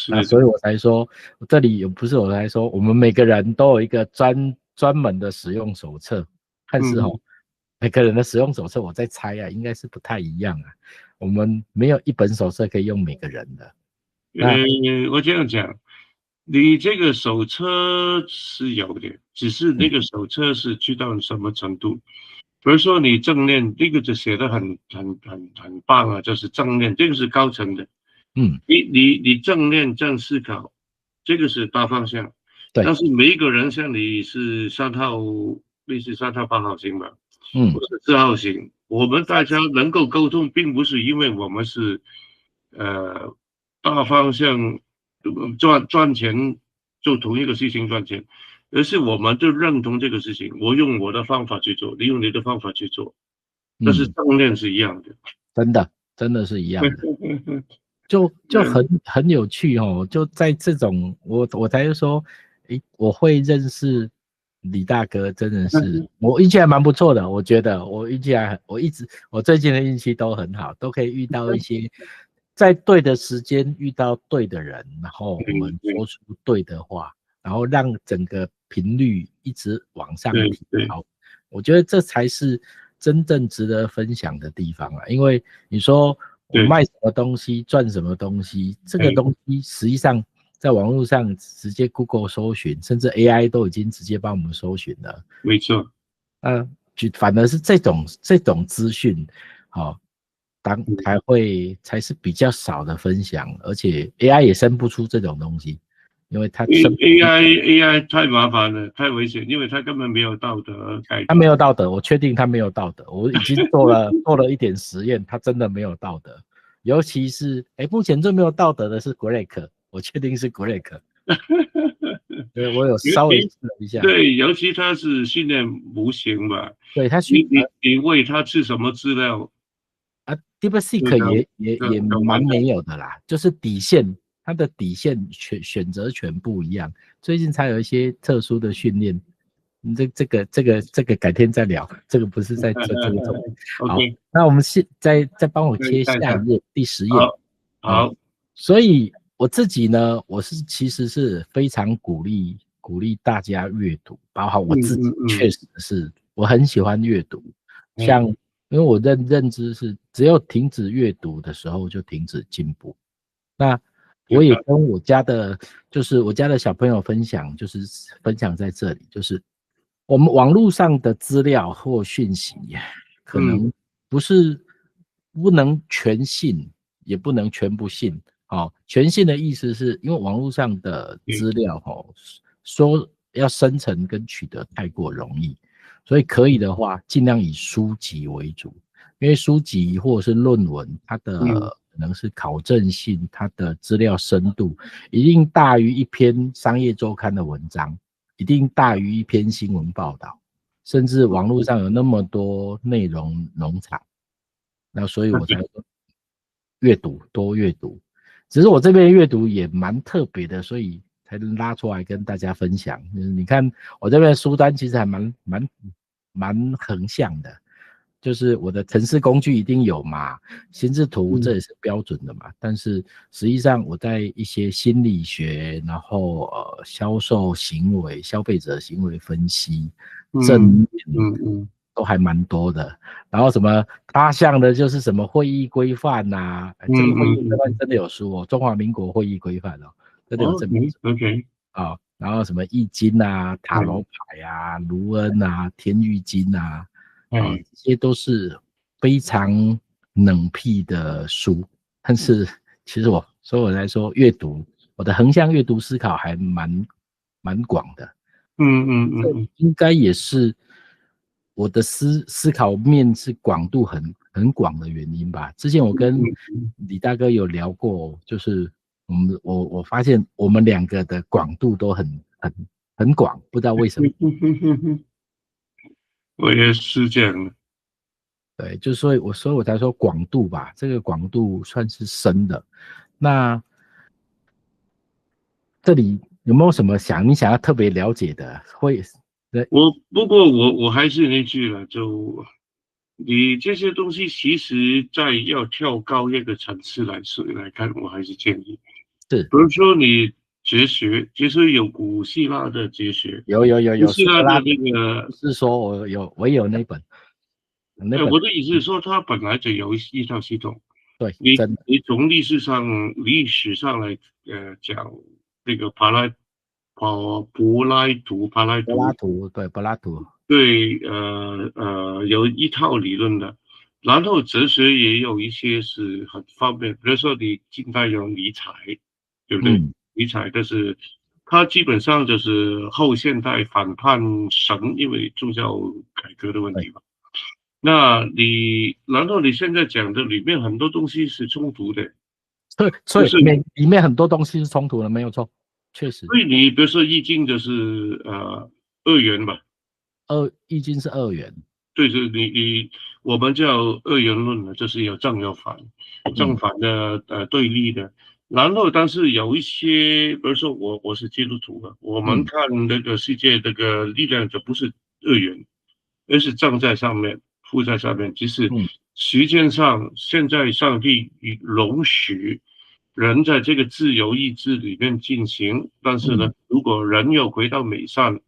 那所以我才说，这里不是我才说，我们每个人都有一个专门的使用手册，但是每个人的使用手册我在猜应该是不太一样我们没有一本手册可以用每个人的。我这样讲。你这个手册是有的，只是那个手册是去到什么程度？比如说你正念，这个就写得很棒啊，就是正念，这个是高层的。你正念正思考，这个是大方向。对。但是每一个人像你是类似3号8号型吧，或者4号型，我们大家能够沟通，并不是因为我们是大方向。赚钱做同一个事情赚钱，而是我们就认同这个事情，我用我的方法去做，你用你的方法去做，但是正念是一样的，真的是一样的，就很有趣就在这种我才说，我会认识李大哥，真的是我运气还蛮不错的，我觉得我运气我最近的运气都很好，都可以遇到一些。在对的时间遇到对的人，然后我们说出对的话，然后让整个频率一直往上提高。我觉得这才是真正值得分享的地方因为你说我卖什么东西赚什么东西，这个东西实际上在网络上直接 Google 搜寻，甚至 AI 都已经直接帮我们搜寻了。没错。反而是这种资讯才是比较少的分享，而且 AI 也生不出这种东西，因为它 AI 太麻烦了，太危险，因为它根本没有道德概念。它没有道德，我确定它没有道德，我已经做了一点实验，它真的没有道德。尤其是目前最没有道德的是 Grok， 我确定是 Grok。对，我有稍微试了一下。对，尤其它是训练模型嘛。对，你喂它吃什么资料DeepSeek 也蛮没有的啦，就是底线，它的底线选择权不一样。最近才有一些特殊的训练，这个改天再聊，这个不是在这个中。好，那我们再帮我切下一页，第10页。好。所以我自己呢，其实是非常鼓励大家阅读，包括我自己确实是我很喜欢阅读，像。因为我认知是，只有停止阅读的时候就停止进步。那我也跟我家的小朋友分享，就是分享在这里，就是我们网络上的资料或讯息，可能不能全信，也不能全不信。全信的意思是因为网络上的资料说要生成跟取得太过容易。所以可以的话，尽量以书籍为主，因为书籍或者是论文，它的可能是考证性，它的资料深度一定大于一篇商业周刊的文章，一定大于一篇新闻报道，甚至网络上有那么多内容农场，那所以我才说多阅读。只是我这边阅读也蛮特别的，所以才能拉出来跟大家分享。你看我这边的书单其实还蛮横向的，就是我的程式工具一定有嘛，心智图这也是标准的嘛。但是实际上我在一些心理学，然后销售行为、消费者行为分析，正面都还蛮多的。然后什么他项的就是什么会议规范呐，这个会议规范真的有书哦，中华民国会议规范哦，真的有这本书。OK， 啊，然后什么易经啊、塔罗牌啊、卢恩啊、天域经啊，这些都是非常冷僻的书，但是其实所以我来说，阅读我的横向阅读思考还蛮广的。应该也是我的思考面是广度很广的原因吧。之前我跟李大哥有聊过，就是我发现我们两个的广度都很广，不知道为什么。我也是这样的。对，就是所以我才说广度吧，这个广度算是深的。那这里有没有什么你想要特别了解的？不过我还是那句了，就你这些东西，其实在要跳高一个层次来看，我还是建议，是，比如说你哲学，其实有古希腊的哲学，有古希腊的那个，是说我也有那本。我的意思是说，它本来就有一套系统。对，你从历史上来讲，那个柏拉图，对，有一套理论的。然后哲学也有一些是很方便，比如说你近代有尼采，对不对？尼采就是他基本上就是后现代反叛神，因为宗教改革的问题嘛。然后你现在讲的里面很多东西是冲突的，所以里面很多东西是冲突的，没有错，确实。所以你比如说易经就是二元吧，易经是二元，对，就是我们叫二元论的，就是有正有反，正反的对立的。然后但是有一些，比如说我是基督徒的，我们看那个世界这个力量就不是二元，而是正在上面，负在上面。其实实践上，现在上帝容许人在这个自由意志里面进行，但是呢，如果人要回到美善，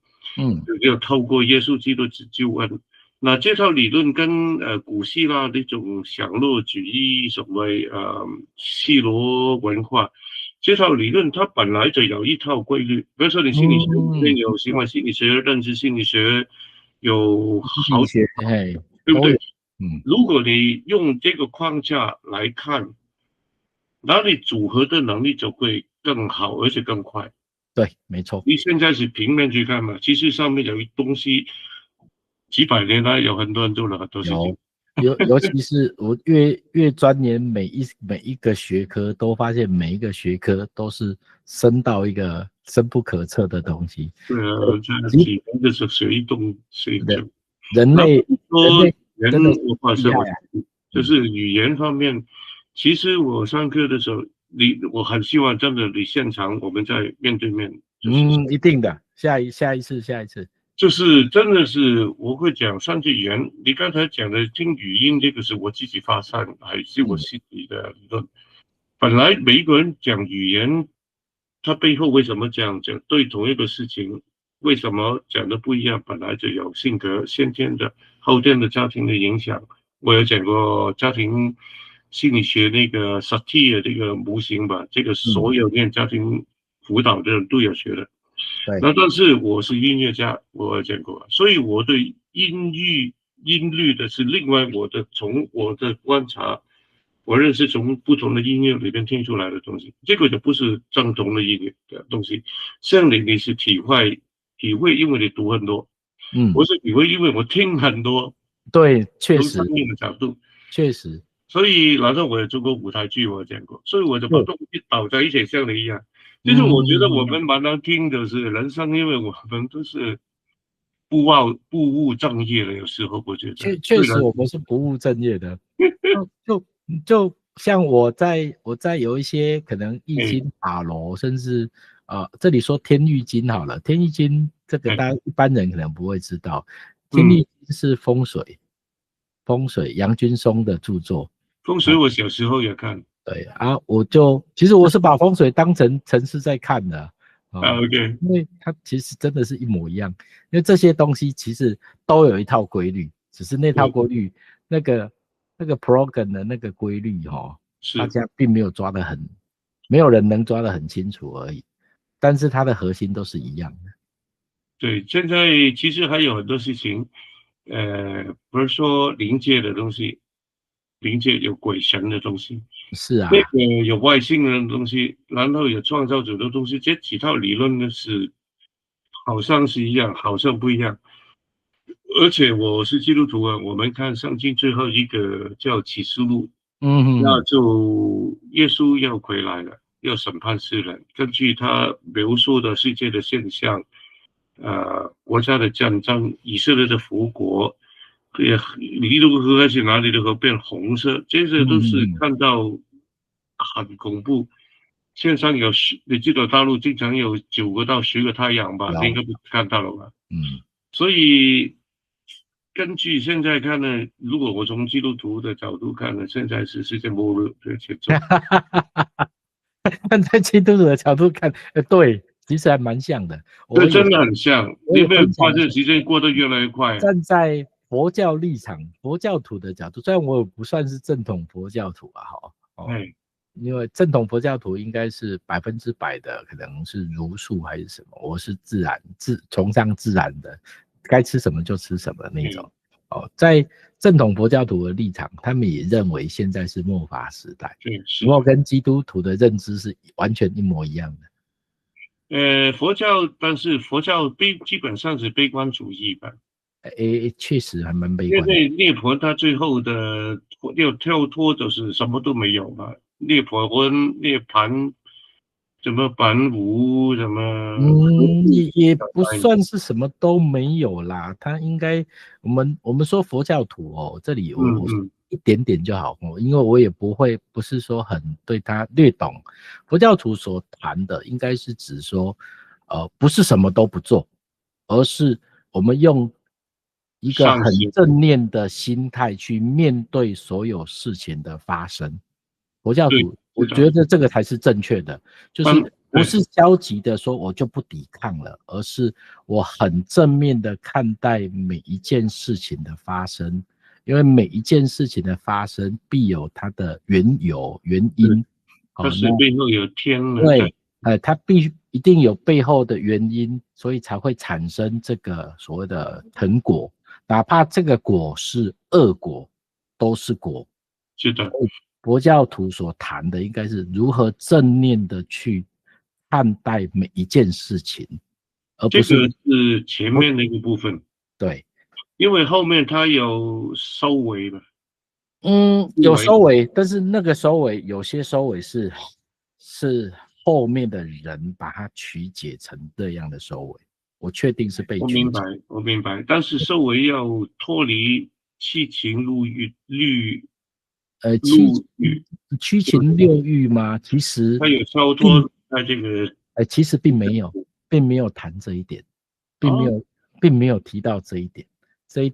要透过耶稣基督之救恩。那这套理论跟古希腊那种享乐主义，所谓希罗文化，这套理论它本来就有一套规律。比如说你心理学里面有行为心理学、认知心理学，有好几套，对不对？如果你用这个框架来看，那你组合的能力就会更好，而且更快。对，没错。你现在是平面去看嘛，其实上面有一东西，几百年来有很多人做了很多事情。尤其是我越钻研每一个学科，都发现每一个学科都是深到一个深不可测的东西。对啊，这几年的是谁动谁就。人类人文化社会，就是语言方面。其实我上课的时候，我很希望真的你现场我们在面对面。一定的，下一次。就是真的是我会讲3句语言。你刚才讲的听语音，这个是我自己发散，还是我心里的理论。本来每一个人讲语言，他背后为什么这样讲，对同一个事情为什么讲的不一样，本来就有性格、先天的、后天的家庭的影响。我有讲过家庭心理学那个 Satie 的这个模型吧，这个所有念家庭辅导的人都有学的。那但是我是音乐家，我讲过，所以我对音律的是另外从我的观察，我认识从不同的音乐里面听出来的东西，这个就不是正统的音乐的东西。像你是体会，因为你读很多，我是体会，因为我听很多，对，确实，从生命的角度，确实。所以然后我也做过舞台剧，我讲过，所以我就把东西倒在一起，像你一样。就是我觉得我们蛮难听的是人生，因为我们都是不务正业的，有时候我觉得确实我们是不务正业的。就像我在有一些可能易经塔罗，甚至这里说天域经好了，天域经这个大家一般人可能不会知道，天域经是风水杨君松的著作。风水我小时候也看。对啊，其实我是把风水当成城市在看的 OK，因为它其实真的是一模一样，因为这些东西其实都有一套规律，只是那套规律那个 program 的那个规律大家并没有抓得很，没有人能抓得很清楚而已，但是它的核心都是一样的。对，现在其实还有很多事情，不是说灵界的东西，灵界有鬼神的东西，是啊，那个有外星人的东西，然后有创造者的东西，这几套理论呢是好像是一样，好像不一样。而且我是基督徒啊，我们看圣经最后一个叫启示录，那就耶稣要回来了，要审判世人，根据他描述的世界的现象。国家的战争，以色列的复国，尼罗河还是哪里的河变红色，这些都是看到很恐怖。线上有你记得大陆经常有9个到10个太阳吧？你应该不看到了吧？所以根据现在看呢，如果我从基督徒的角度看呢，现在是世界末日的节奏。站在基督徒的角度看，对，其实还蛮像的。这真的很像，你有没有发现时间过得越来越快？站在佛教立场、佛教徒的角度，虽然我不算是正统佛教徒啊，因为正统佛教徒应该是100%的，可能是儒术还是什么，我是崇尚自然的，该吃什么就吃什么那种。在正统佛教徒的立场，他们也认为现在是末法时代，然后跟基督徒的认知是完全一模一样的。佛教，但是佛教基本上是悲观主义吧？确实还蛮悲观的。因为涅槃他最后的要跳脱就是什么都没有嘛，涅槃、涅槃，什么反无什么？也不算是什么都没有啦。他应该，我们说佛教徒这里我一点点就好因为我也不是说很对他略懂。佛教徒所谈的应该是指说，不是什么都不做，而是我们用一个很正念的心态去面对所有事情的发生。佛教徒，我觉得这个才是正确的，就是不是消极的说我就不抵抗了，而是我很正面的看待每一件事情的发生，因为每一件事情的发生必有它的原因。它是背后有天的。对，它一定有背后的原因，所以才会产生这个所谓的成果，哪怕这个果是恶果，都是果。是的。佛教徒所谈的应该是如何正念的去看待每一件事情，而不是这个是前面那个部分。对，因为后面他有收尾了。有收尾，但是那个收尾有些收尾是后面的人把它曲解成这样的收尾，我确定是被曲解。我明白，但是收尾要脱离七情六欲。七情六欲吗？其实他有超脱在这个，其实并没有谈这一点，并没有提到这一点，这一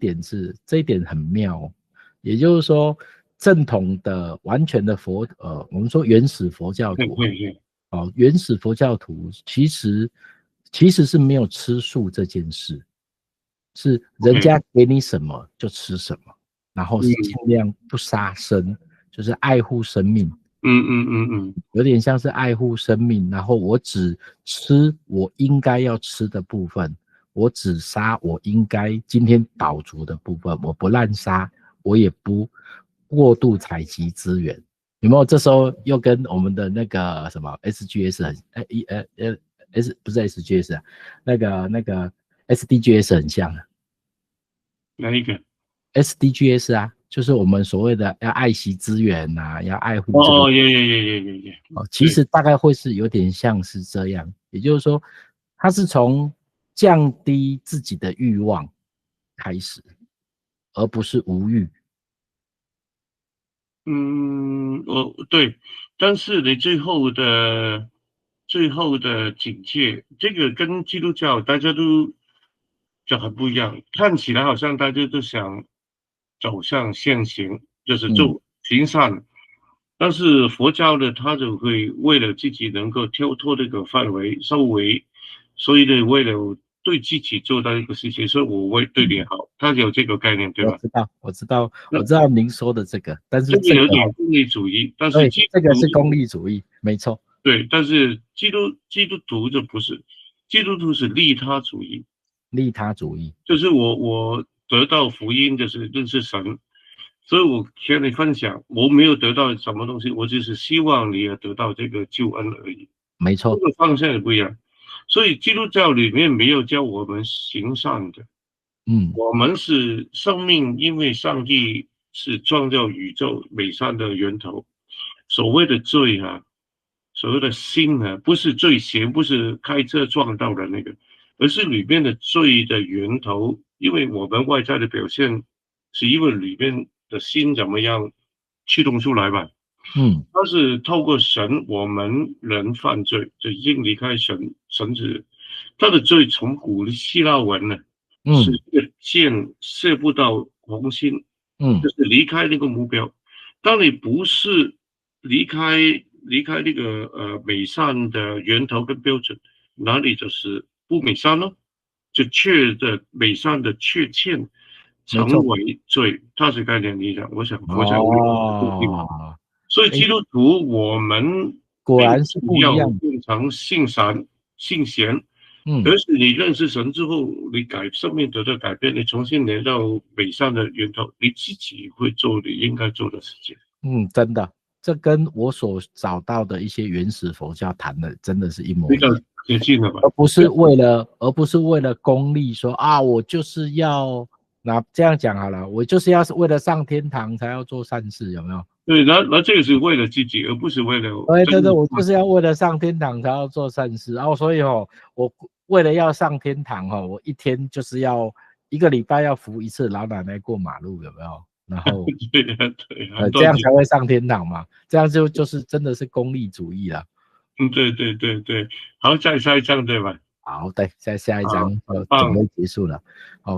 点很妙也就是说，正统的完全的我们说原始佛教徒，原始佛教徒其实是没有吃素这件事，是人家给你什么就吃什么。然后是尽量不杀生，就是爱护生命。有点像是爱护生命，然后我只吃我应该要吃的部分，我只杀我应该今天饱足的部分，我不滥杀，我也不过度采集资源。有没有？这时候又跟我们的那个什么 SGS 不是 SGS 啊，那个 SDGs 很像。哪一个？SDGs 啊，就是我们所谓的要爱惜资源啊，要爱护这个。也。其实大概会是有点像是这样，也就是说，它是从降低自己的欲望开始，而不是无欲。对，但是你最后的警戒，这个跟基督教大家都就很不一样，看起来好像大家都想走向现行，就是做行善，但是佛教的他就会为了自己能够跳脱这个范围收为，所以呢，为了对自己做到一个事情，所以我会对你好，他有这个概念对吧？我知道您说的这个，但是这个这个有点功利主义，但是对，基督这个是功利主义，没错。对，但是基督徒就不是，基督徒是利他主义，利他主义，就是我得到福音就是认识神，所以我跟你分享，我没有得到什么东西，我只是希望你也得到这个救恩而已，没错。这个方向也不一样。所以基督教里面没有教我们行善的，我们是生命，因为上帝是创造宇宙美善的源头。所谓的罪啊，所谓的心啊，不是罪行，不是开车撞到的那个，而是里面的罪的源头。因为我们外在的表现，是因为里面的心怎么样驱动出来吧。但是透过神，我们人犯罪就已经离开神子，他的罪从古希腊文呢，是一个箭射不到红心，就是离开那个目标。当你不是离开那个美善的源头跟标准，哪里就是不美善咯？就缺的美善的缺欠，成为罪。它是概念理想，我想哦，所以基督徒我们果然是不一样，要变成信善信贤。而是你认识神之后，你生命得到改变，你重新来到美善的源头，你自己会做你应该做的事情。真的，这跟我所找到的一些原始佛教谈的真的是一模一样，接近了吧？而不是为了功利说啊，我就是要这样讲好了，我就是要为了上天堂才要做善事，有没有？对，那这个是为了自己，而不是为了对，我就是要为了上天堂才要做善事，所以我为了要上天堂我一天就是要1个礼拜要扶一次老奶奶过马路，有没有？然后对，这样才会上天堂嘛，这样就是真的是功利主义啦。对，好，再下一章对吧？好，对，在下一章就准备结束了。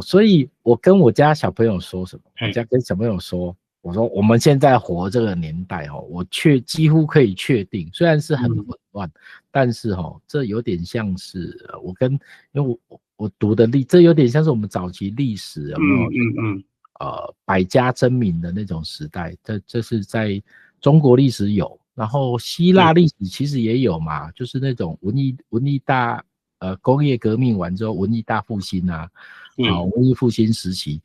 所以我跟我家小朋友说什么？我家跟小朋友说，我说我们现在活这个年代我几乎可以确定，虽然是很混乱，但是这有点像是因为我读的这有点像是我们早期历史有没有百家争鸣的那种时代，这是在中国历史有，然后希腊历史其实也有嘛，就是那种文艺大工业革命完之后文艺大复兴文艺复兴时期。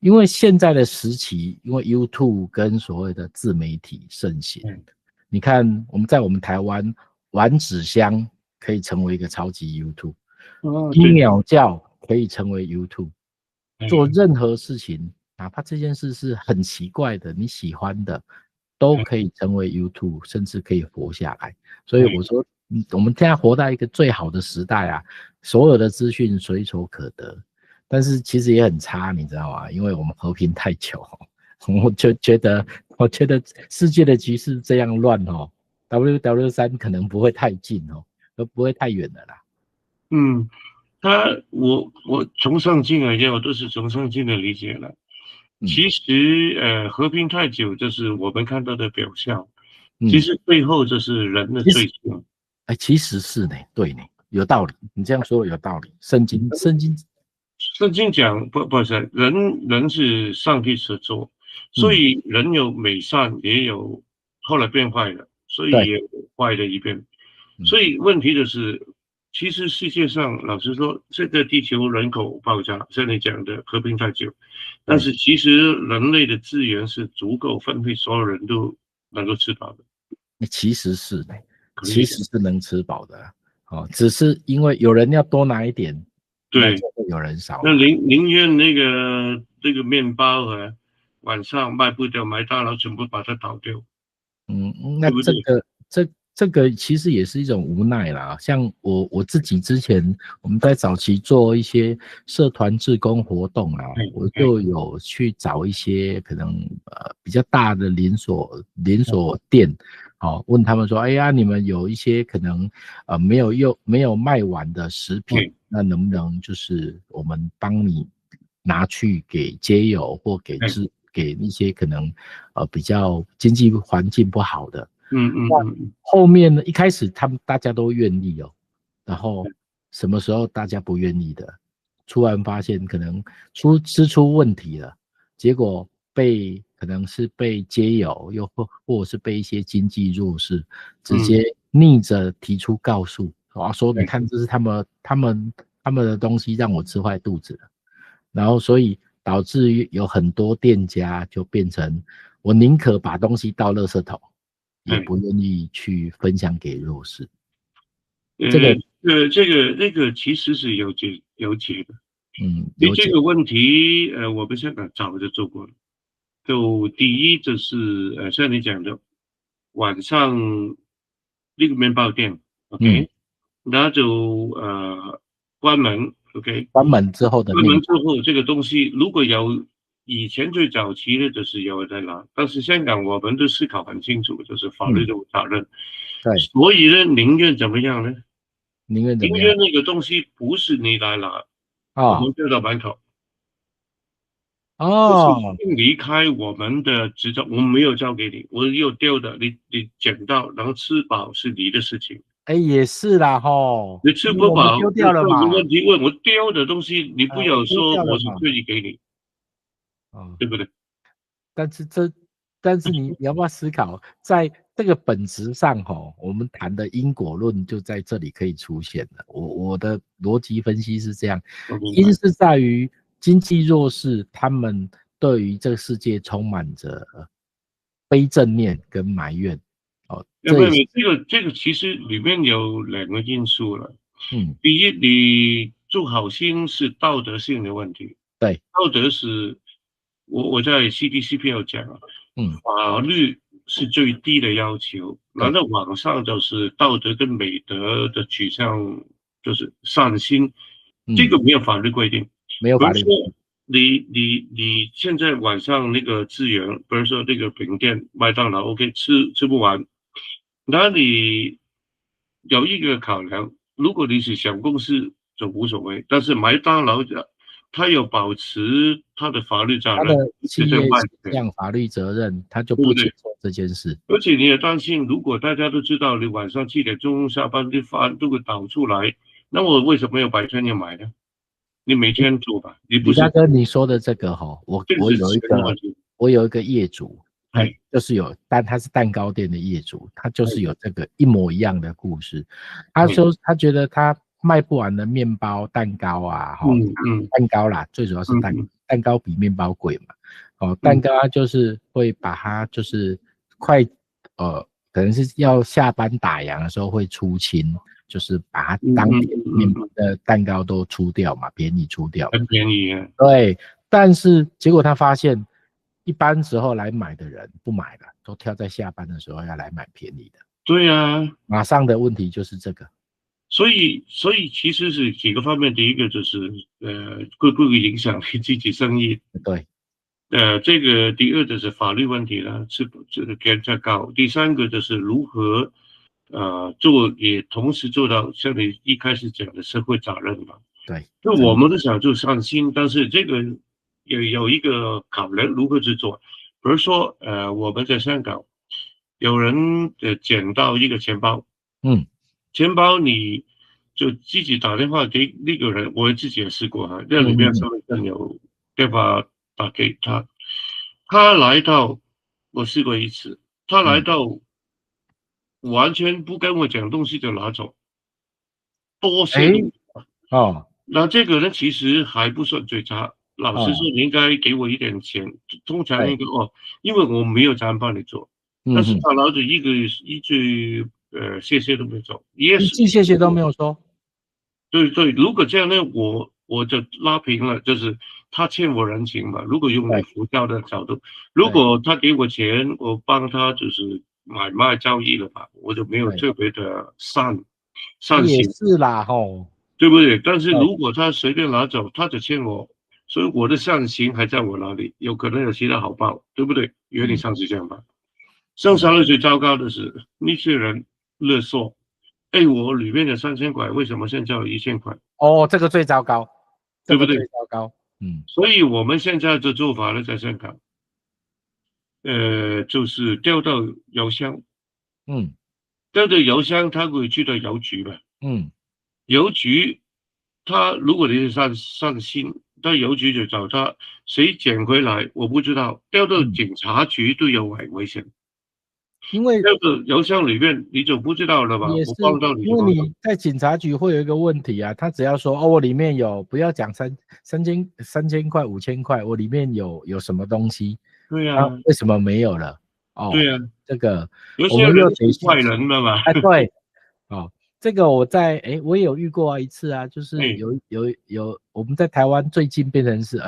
因为现在的时期，因为 YouTube 跟所谓的自媒体盛行，你看在我们台湾玩纸箱可以成为一个超级 YouTube，听鸟叫可以成为 YouTube，做任何事情，哪怕这件事是很奇怪的，你喜欢的，都可以成为 YouTube，甚至可以活下来。所以我说，我们现在活在一个最好的时代啊，所有的资讯随手可得。但是其实也很差，你知道吗？因为我们和平太久，我觉得世界的局势这样乱WW3 可能不会太近都不会太远的啦。我从上进而言，我都是从上进的理解了。其实和平太久，就是我们看到的表象，其实背后就是人的罪行。其实是呢，对呢，有道理，你这样说有道理。圣经讲不是人是上帝所做，所以人有美善，也有后来变坏的，所以也有坏的一边。所以问题就是，其实世界上老实说，这个地球人口爆炸，像你讲的和平太久，但是其实人类的资源是足够分配，所有人都能够吃饱的。其实是能吃饱的只是因为有人要多拿一点。对，有人少。那宁愿那个面包晚上卖不掉，麦当劳全部把它倒掉。那这个其实也是一种无奈啦。像我自己之前我们在早期做一些社团志工活动我就有去找一些可能比较大的连锁店。问他们说，哎呀，你们有一些可能没有卖完的食品，那能不能就是我们帮你拿去给街友或给一些可能比较经济环境不好的。后面呢，一开始大家都愿意然后什么时候大家不愿意的，突然发现可能吃出问题了，结果可能是被街友，又或者是被一些经济弱势直接逆着提出告诉，说你看这是他们的东西让我吃坏肚子了，然后所以导致有很多店家就变成我宁可把东西倒垃圾桶，也不愿意去分享给弱势。这个其实是有解的。对这个问题，我们香港早就做过了。就第一就是像你讲的，晚上那个面包店 ，OK，那就关门 ，OK， 关门之后的关门之后这个东西如果有以前最早期的就是有人在拿，但是香港我们的思考很清楚，就是法律的责任，对，所以呢，宁愿怎么样呢？宁愿那个东西不是你来拿，我们丢到门口。就是离开我们的执照，我们没有交给你，我有丢的，你捡到能吃饱是你的事情。也是啦吼，你吃不饱丢掉了嘛？问题问我丢的东西，你不要说我是特意给你，对不对？但是你要不要思考，在这个本质上吼，我们谈的因果论就在这里可以出现了。我的逻辑分析是这样，因是在于经济弱势，他们对于这个世界充满着非正念跟埋怨。这个其实里面有两个因素了。第一，你做好心是道德性的问题。对，道德是我在 CDCPL 讲了，法律是最低的要求，然后网上就是道德跟美德的取向，就是善心，这个没有法律规定，没有法律。你现在晚上那个资源，比如说那个饼店、麦当劳 ，OK， 吃不完，那你有一个考量，如果你是小公司就无所谓，但是麦当劳他有保持他的法律责任，他的企业形象法律责任，他就不接受这件事。而且你也担心，如果大家都知道你晚上7点钟下班的饭都会倒出来，那我为什么要白天要买呢？你每天做吧，你不是。大哥，你说的这个我有一个业主，他就是但他是蛋糕店的业主，他就是有这个一模一样的故事。他说他觉得他卖不完的面包、蛋糕啊，蛋糕啦，最主要是蛋糕比面包贵嘛，蛋糕他就是会把它就是可能是要下班打烊的时候会出清。就是把它当天面包的蛋糕都出掉嘛，便宜出掉，很便宜啊。对，但是结果他发现，一般时候来买的人不买了，都挑在下班的时候要来买便宜的。对啊，马上的问题就是这个。所以其实是几个方面，第一个就是会不会影响你自己生意？对。这个第二就是法律问题了，是给人家告。第三个就是如何。也同时做到像你一开始讲的社会责任嘛。对，就我们都想做善心，但是这个也有一个考量如何去做。比如说，我们在香港有人捡到一个钱包，钱包你就自己打电话给那个人，我自己也试过哈，那里面上面有电话打给他，他来到，我试过一次，他来到。完全不跟我讲东西就拿走，多谢你那这个呢，其实还不算最差。老实说，你应该给我一点钱。通常一个因为我没有这样帮你做，但是他拿着一句谢谢都没有做，一句谢谢都没有说。对，如果这样呢，我就拉平了，就是他欠我人情嘛。如果用你佛教的角度，如果他给我钱，我帮他就是买卖交易了吧，我就没有特别的善心。也是啦吼，对不对？但是如果他随便拿走，他只欠我，所以我的善心还在我那里，有可能有其他好报，对不对？原理上是这样吧。剩下的最糟糕的是那些人勒索，我里面的3000块，为什么现在有1000块？这个最糟糕，对不对？最糟糕。所以我们现在的做法呢，在香港，就是调到邮箱，调到邮箱，他会去到邮局嘛，邮局他如果你是上新到邮局就找他，谁捡回来我不知道，掉到警察局都有危险。因为掉到邮箱里面你就不知道了吧？也是我帮到你因为就帮到。你在警察局会有一个问题啊，他只要说哦，我里面有，不要讲3000块5000块，我里面有什么东西，对啊，为什么没有了？哦，对啊，这个有我们些人是又得坏人了嘛。哎，对，哦，这个我也有遇过一次啊，就是我们在台湾最近变成是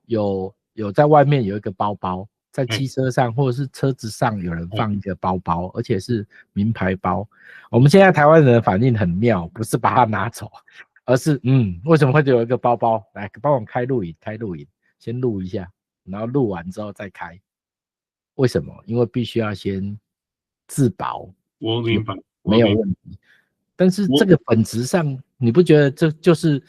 有在外面有一个包包，在机车上或者是车子上有人放一个包包，而且是名牌包。我们现在台湾人的反应很妙，不是把它拿走，而是为什么会有一个包包？来帮我开录影，先录一下，然后录完之后再开。为什么？因为必须要先自保，我明白，没有问题。但是这个本质上，你不觉得这就是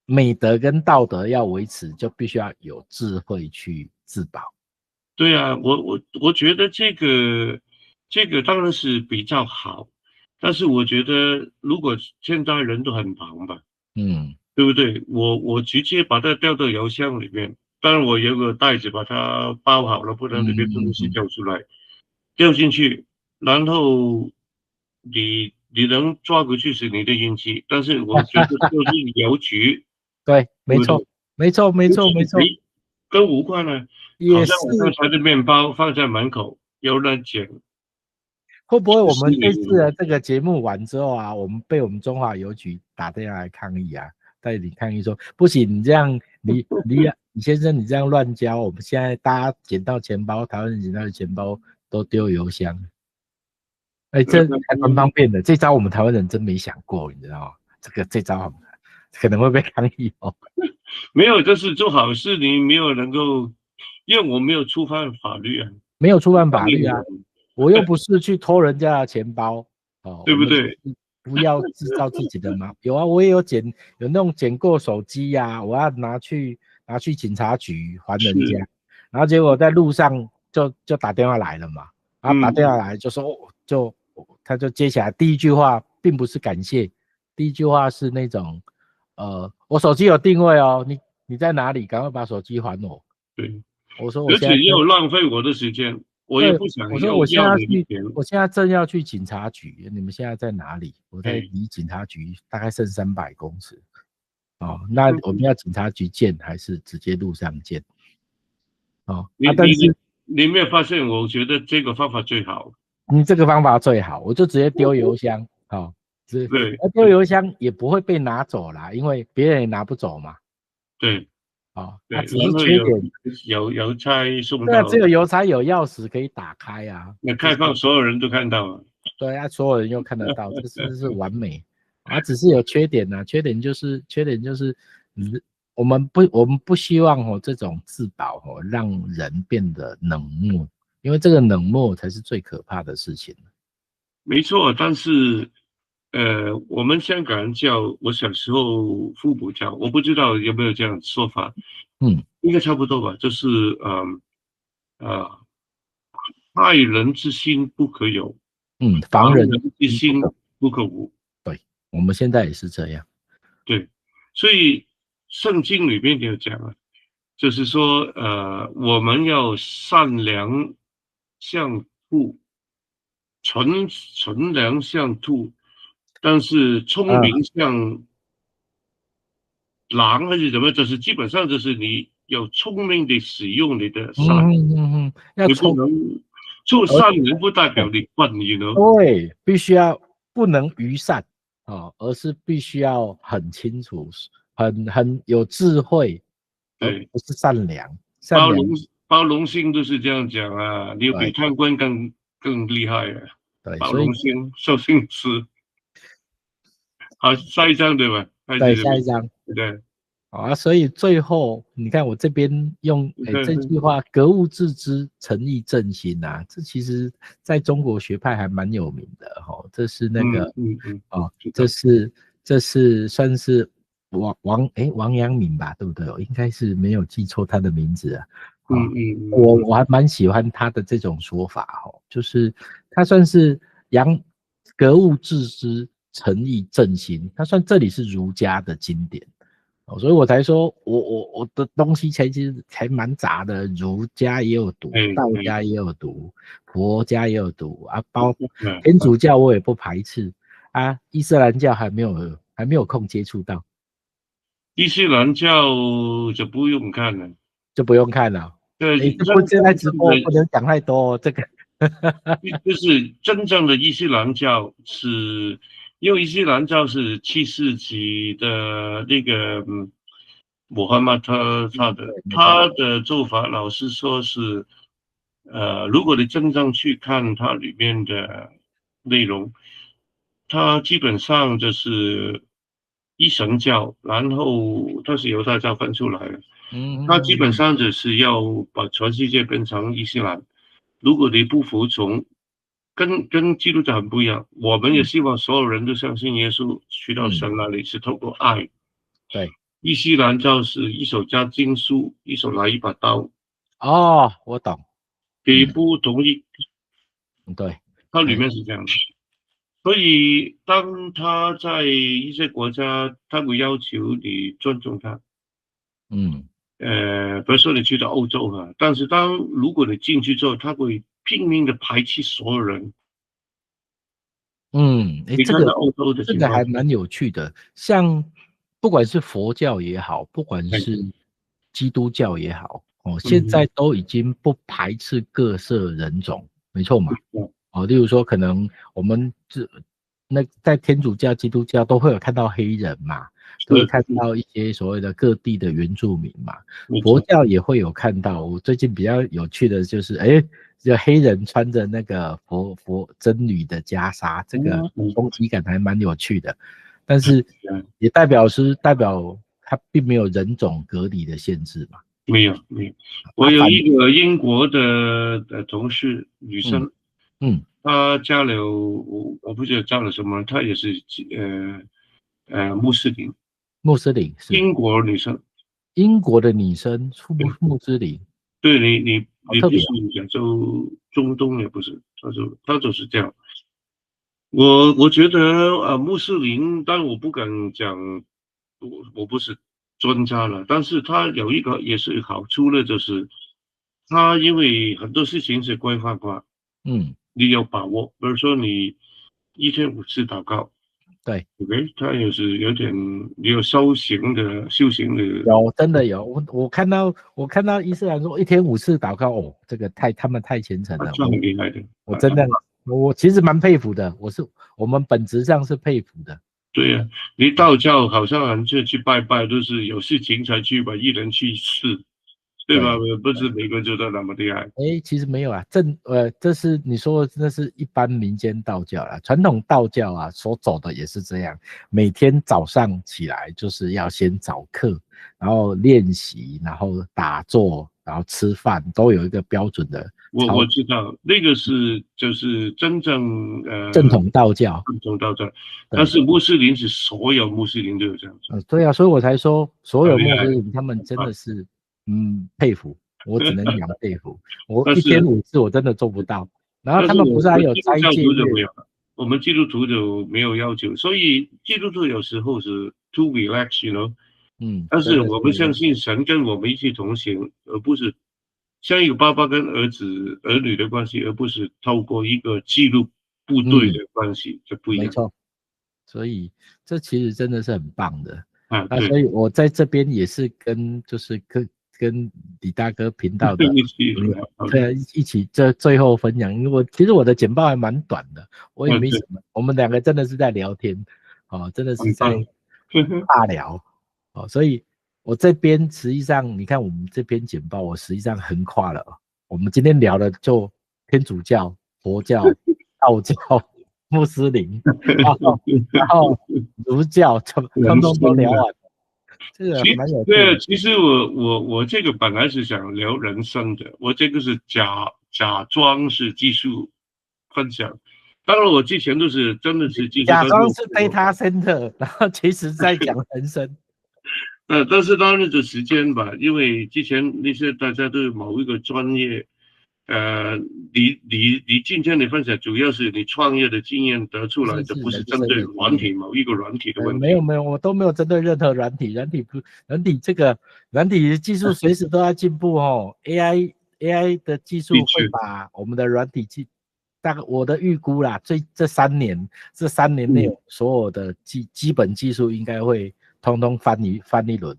美德跟道德要维持，就必须要有智慧去自保？对啊，我觉得这个当然是比较好，但是我觉得如果现在人都很忙吧，对不对？我直接把它掉到邮箱里面，当然我有个袋子把它包好了，不然里面东西掉出来，掉进去，然后你能抓回去是你的运气，但是我觉得就是邮局，对，没错，跟无关呢。好像我刚才的面包放在门口，有人捡。会不会我们这次的这个节目完之后啊，我们被我们中华邮局打电话来抗议啊？代理抗议说不行，你这样，李先生你这样乱交，我们现在大家捡到钱包，台湾人捡到的钱包都丢邮箱。这还蛮方便的，这招我们台湾人真没想过，你知道吗？这招可能会被抗议哦。没有，这是做好事，你没有能够，因为我没有触犯法律啊，没有触犯法律啊，我又不是去偷人家的钱包，对不对？不要制造自己的麻烦。有啊，我也有那种捡过手机呀，我要拿去警察局还人家，然后结果在路上就打电话来了嘛，然后打电话来就说他就接起来，第一句话并不是感谢，第一句话是那种我手机有定位哦，你在哪里？赶快把手机还我。对，我说而且又浪费我的时间，我也不想我说我现在正要去警察局，你们现在在哪里？我在离警察局大概剩300公尺。哦，那我们要警察局见还是直接路上见？哦，但是你没有发现？我觉得这个方法最好。你这个方法最好，我就直接丢邮箱。好，对，丢邮箱也不会被拿走啦，因为别人也拿不走嘛。对，它只是缺点邮差送到。对啊，只有邮差有钥匙可以打开啊。那开放所有人都看到了。对啊，所有人又看得到，这是完美啊。只是有缺点啊，缺点就是我们不希望这种自保让人变得冷漠，因为这个冷漠才是最可怕的事情。没错，但是我们香港人叫，我小时候父母叫，我不知道有没有这样说法，应该差不多吧，就是害人之心不可有，防人之心不可无。对，我们现在也是这样。对，所以圣经里面有讲啊，就是说我们要善良像兔，纯良像兔，但是聪明像狼还是怎么？就是基本上就是你有聪明的使用你的善，要你不能做善人，不代表你笨，你呢？对，必须要不能愚善而是必须要很清楚，很有智慧，对，不是善良。包容心都是这样讲啊，你比贪官更厉害啊！对，包容心，寿星师。好，下一张对吧？对，下一张。对。所以最后你看我这边用这句话“格物致知，诚意正心”啊，这其实在中国学派还蛮有名的这是那个这是算是王阳明吧，对不对？应该是没有记错他的名字啊。我还蛮喜欢他的这种说法就是他算是格物致知，诚意正心，它算这里是儒家的经典。所以我才说我的东西其实还蛮杂的，儒家也有读，道家也有读，佛家也有读啊，天主教我也不排斥啊，伊斯兰教还没有空接触到。伊斯兰教就不用看了，就不用看了。现在直播不能讲太多哦，这个就是真正的伊斯兰教是，因为伊斯兰教是7世纪的那个穆罕默德他的做法，老实说是，如果你真正去看它里面的内容，它基本上就是一神教，然后它是犹太教分出来的，它基本上就是要把全世界变成伊斯兰。如果你不服从，跟基督教很不一样，我们也希望所有人都相信耶稣去到神那里是透过爱。对，伊斯兰教是一手加经书，一手拿一把刀。哦，我懂。给不同意。对，它里面是这样的。所以当他在一些国家，他会要求你尊重他。比如说你去到欧洲哈，但是如果你进去之后，他会拼命的排斥所有人。这个还蛮有趣的。像不管是佛教也好，不管是基督教也好，现在都已经不排斥各色人种，没错嘛。例如说可能我们在天主教、基督教都会有看到黑人嘛，都会看到一些所谓的各地的原住民嘛。佛教也会有看到。我最近比较有趣的就是，这黑人穿着那个僧侣的袈裟，这个冲击感还蛮有趣的。但是也代表他并没有人种隔离的限制嘛。没有。我有一个英国的同事，女生，她嫁了我不知道嫁了什么，她也是穆斯林。穆斯林是英国女生，英国的女生穆斯林。对，你不是亚洲中东也不是，他就是这样。我觉得穆斯林，但我不敢讲，我不是专家了，但是他有一个也是好处呢，就是他因为很多事情是规范化，你有把握，比如说你1天5次祷告。对，OK， 他也是有点有修行的。有，真的有。我看到伊斯兰说1天5次祷告，这个他们太虔诚了，这很厉害的。我真的，我其实蛮佩服的。我们本质上是佩服的。对呀，你道教好像就去拜拜，都是有事情才去吧，一人去世，对吧？不是每个人就那么厉害。其实没有啊，这是你说的，那是一般民间道教啦。传统道教啊，所走的也是这样，每天早上起来就是要先早课，然后练习，然后打坐，然后吃饭，都有一个标准的。我知道那个就是真正正统道教，但是穆斯林是所有穆斯林都有这样子。对啊，所以我才说所有穆斯林他们真的是佩服。我只能讲佩服，我1天5次我真的做不到。然后他们不是还有斋戒月？我们基督徒就没有要求，所以基督徒有时候是 too relax，you know。但是我们相信神跟我们一起同行，而不是像一个爸爸跟儿女的关系，而不是透过一个纪律部队的关系，就不一样。没错，所以这其实真的是很棒的。对，所以我在这边也是跟李大哥频道的对一起这最后分享，因为其实我的简报还蛮短的，我也没什么，我们2个真的是在聊天，真的是在大聊，所以我这边实际上你看我们这篇简报，我实际上横跨了，我们今天聊的就天主教、佛教、道教、穆斯林，然后儒教，通通都聊完。这个蛮有趣的。对，其实我这个本来是想聊人生的，我这个是假装是技术分享。当然我之前都是真的是技术，假装是data center，然后其实在讲人生。但是当然的时间吧，因为之前那些大家都有某一个专业，你今天的分享主要是你创业的经验得出来的，不是针对某一个软体的问题。没有，我都没有针对任何软体，软体技术随时都在进步哦。AI 的技术会把我们的软体大概我的预估啦，这三年内所有的基本技术应该会通通翻一轮。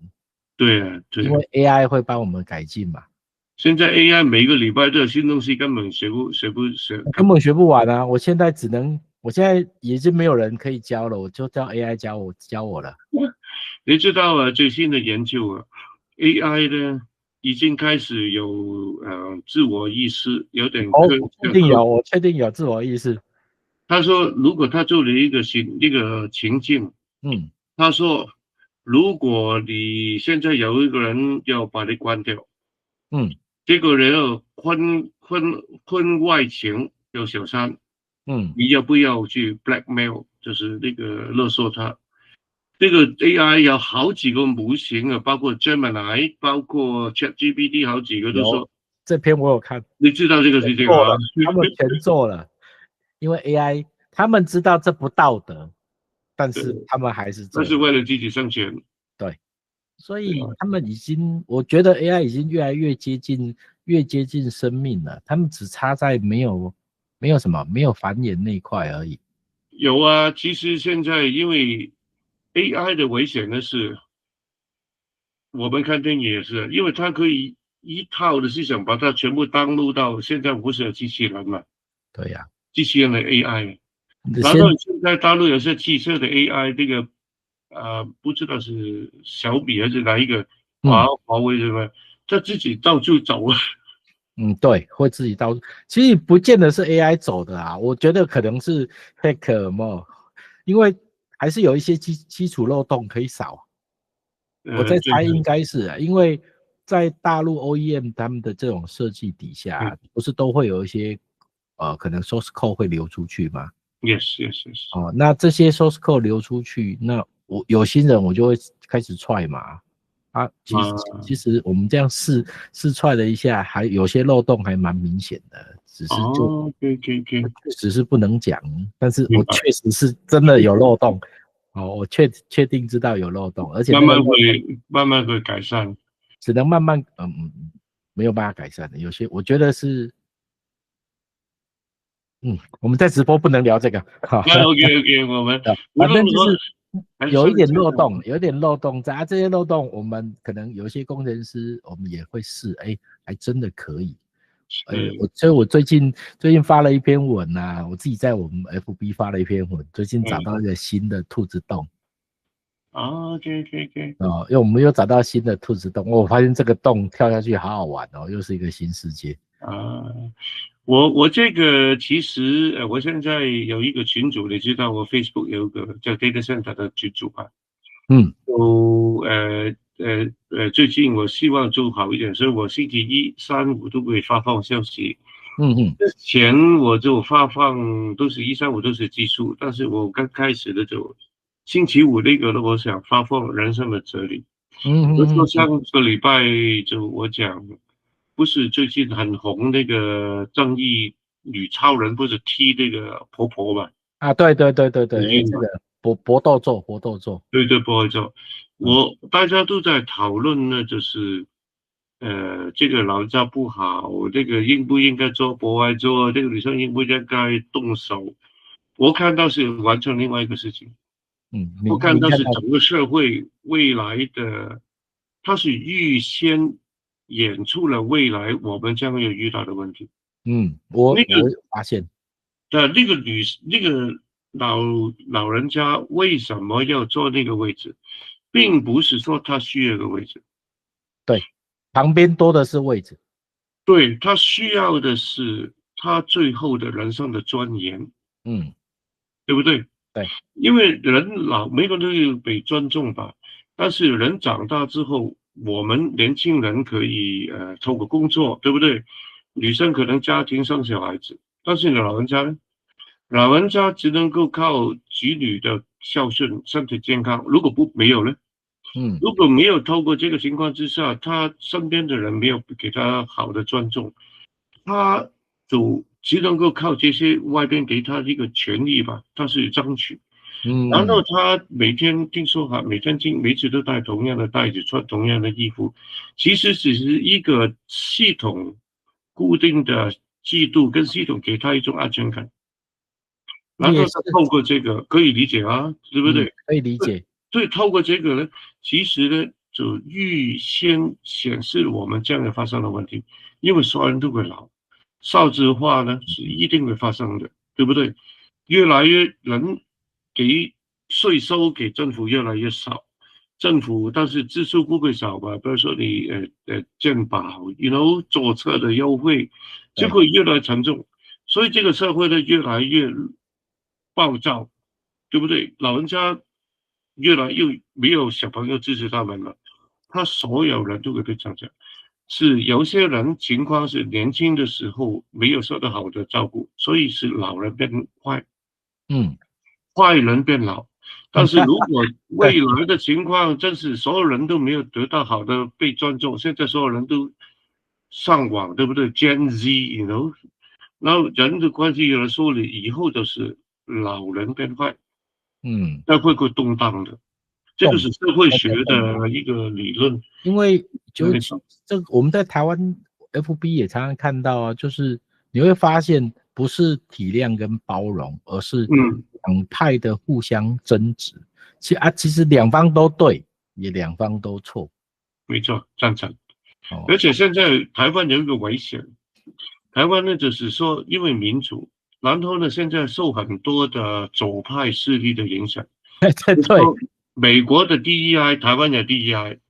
对啊，对，因为 AI 会帮我们改进嘛。现在 AI 每个礼拜都有新东西，根本学不完啊！我现在已经没有人可以教了，我就叫 AI 教我了。你知道啊，最新的研究啊 ，AI 呢已经开始有自我意识，有点我确定有自我意识。他说，如果他做了一个情境，他说，如果你现在有一个人要把你关掉，这个人要婚外情有小三，你要不要去 blackmail， 就是那个勒索他？这个 AI 有好几个模型啊，包括 Gemini， 包括 ChatGPT， 好几个都说。这篇我有看，你知道这个事情啊？他们全做了，因为 AI 他们知道这不道德，但是他们还是做，那是为了自己生钱。对，所以他们我觉得 AI 已经越来越接近生命了，他们只差在没有繁衍那一块而已。有啊，其实现在因为 AI 的危险的是，我们看电影也是，因为它可以一套的思想把它全部登录到，现在不是有机器人嘛？对呀，机器人的 AI， 然后现在大陆有些汽车的 AI， 这个不知道是小米还是哪一个华为什么，它自己到处走啊。对，会自己其实不见得是 AI 走的啊，我觉得可能是 hacker 嘛，因为还是有一些基础漏洞可以扫。我在猜应该是，因为在大陆 OEM 他们的这种设计底下，不是都会有一些可能 source code 会流出去吗？ Yes。那这些 source code 流出去，那有心人我就会开始踹嘛。其实我们这样试踹了一下，还有些漏洞还蛮明显的，只是只是不能讲，但是我确实是真的有漏洞。我确定知道有漏洞，而且慢慢会改善，只能慢慢没有办法改善的。有些我觉得是，我们在直播不能聊这个。OK， 我们反正就是有一点漏洞在这些漏洞我们可能有一些工程师我们也会试，还真的可以。所以我最近发了一篇文啊，我自己在我们 FB 发了一篇文，最近找到一个新的兔子洞。OK， 因为我们又找到新的兔子洞，我发现这个洞跳下去好好玩哦，又是一个新世界。我这个其实我现在有一个群组，你知道我 Facebook 有一个叫 Data Center 的群组吧？最近我希望做好一点，所以我星期一、三、五都会发放消息。之前我就发放都是1、3、5都是技术，但是我刚开始的就星期五那个呢，我想发放人生的哲理。就说上个礼拜就我讲，不是最近很红那个正义女超人，不是踢那个婆婆嘛？对，这个搏斗咒。对，搏斗咒。大家都在讨论呢，就是这个老人家不好，这个应不应该做博爱做，这个女生应不应该动手？我看到是完全另外一个事情。我看到是整个社会未来的，它是预先演出了未来我们将会有遇到的问题。我发现那个老人家为什么要坐那个位置，并不是说他需要个位置，对，旁边多的是位置，对，他需要的是他最后的人生的尊严，对不对？对，因为人老，每个人都有被尊重吧，但是人长大之后，我们年轻人可以透过工作，对不对？女生可能家庭生小孩子，但是老人家呢？老人家只能够靠子女的孝顺、身体健康。如果没有呢？如果没有透过这个情况之下，他身边的人没有给他好的尊重，他就只能够靠这些外边给他一个权利吧，他是争取。然后他每天听说每次都带同样的袋子，穿同样的衣服，其实只是一个系统固定的制度跟系统给他一种安全感。然后他透过这个可以理解啊，对不对？可以理解。对，透过这个呢，其实呢就预先显示我们将来发生的问题，因为所有人都会老，少子化呢是一定会发生的，对不对？越来越人给税收给政府越来越少，政府但是支出不会少吧？比如说你健保左侧的优惠，就会越来越沉重，所以这个社会呢越来越暴躁，对不对？老人家越来越没有小朋友支持他们了，他所有人都会被这样讲。是有些人情况是年轻的时候没有受到好的照顾，所以是老人变坏，坏人变老。但是如果未来的情况真是所有人都没有得到好的被尊重，现在所有人都上网，对不对 ？Gen Z， 然后人的关系有人说了，以后就是老人变坏，那会动荡的。这个是社会学的一个理论。因为这我们在台湾 FB 也常常看到啊，就是你会发现不是体谅跟包容，而是两派的互相争执。其实两方都对，也两方都错。没错，赞成。而且现在台湾有一个危险，台湾呢就是说因为民主，然后呢现在受很多的左派势力的影响。对。美国的 DEI， 台湾的 DEI，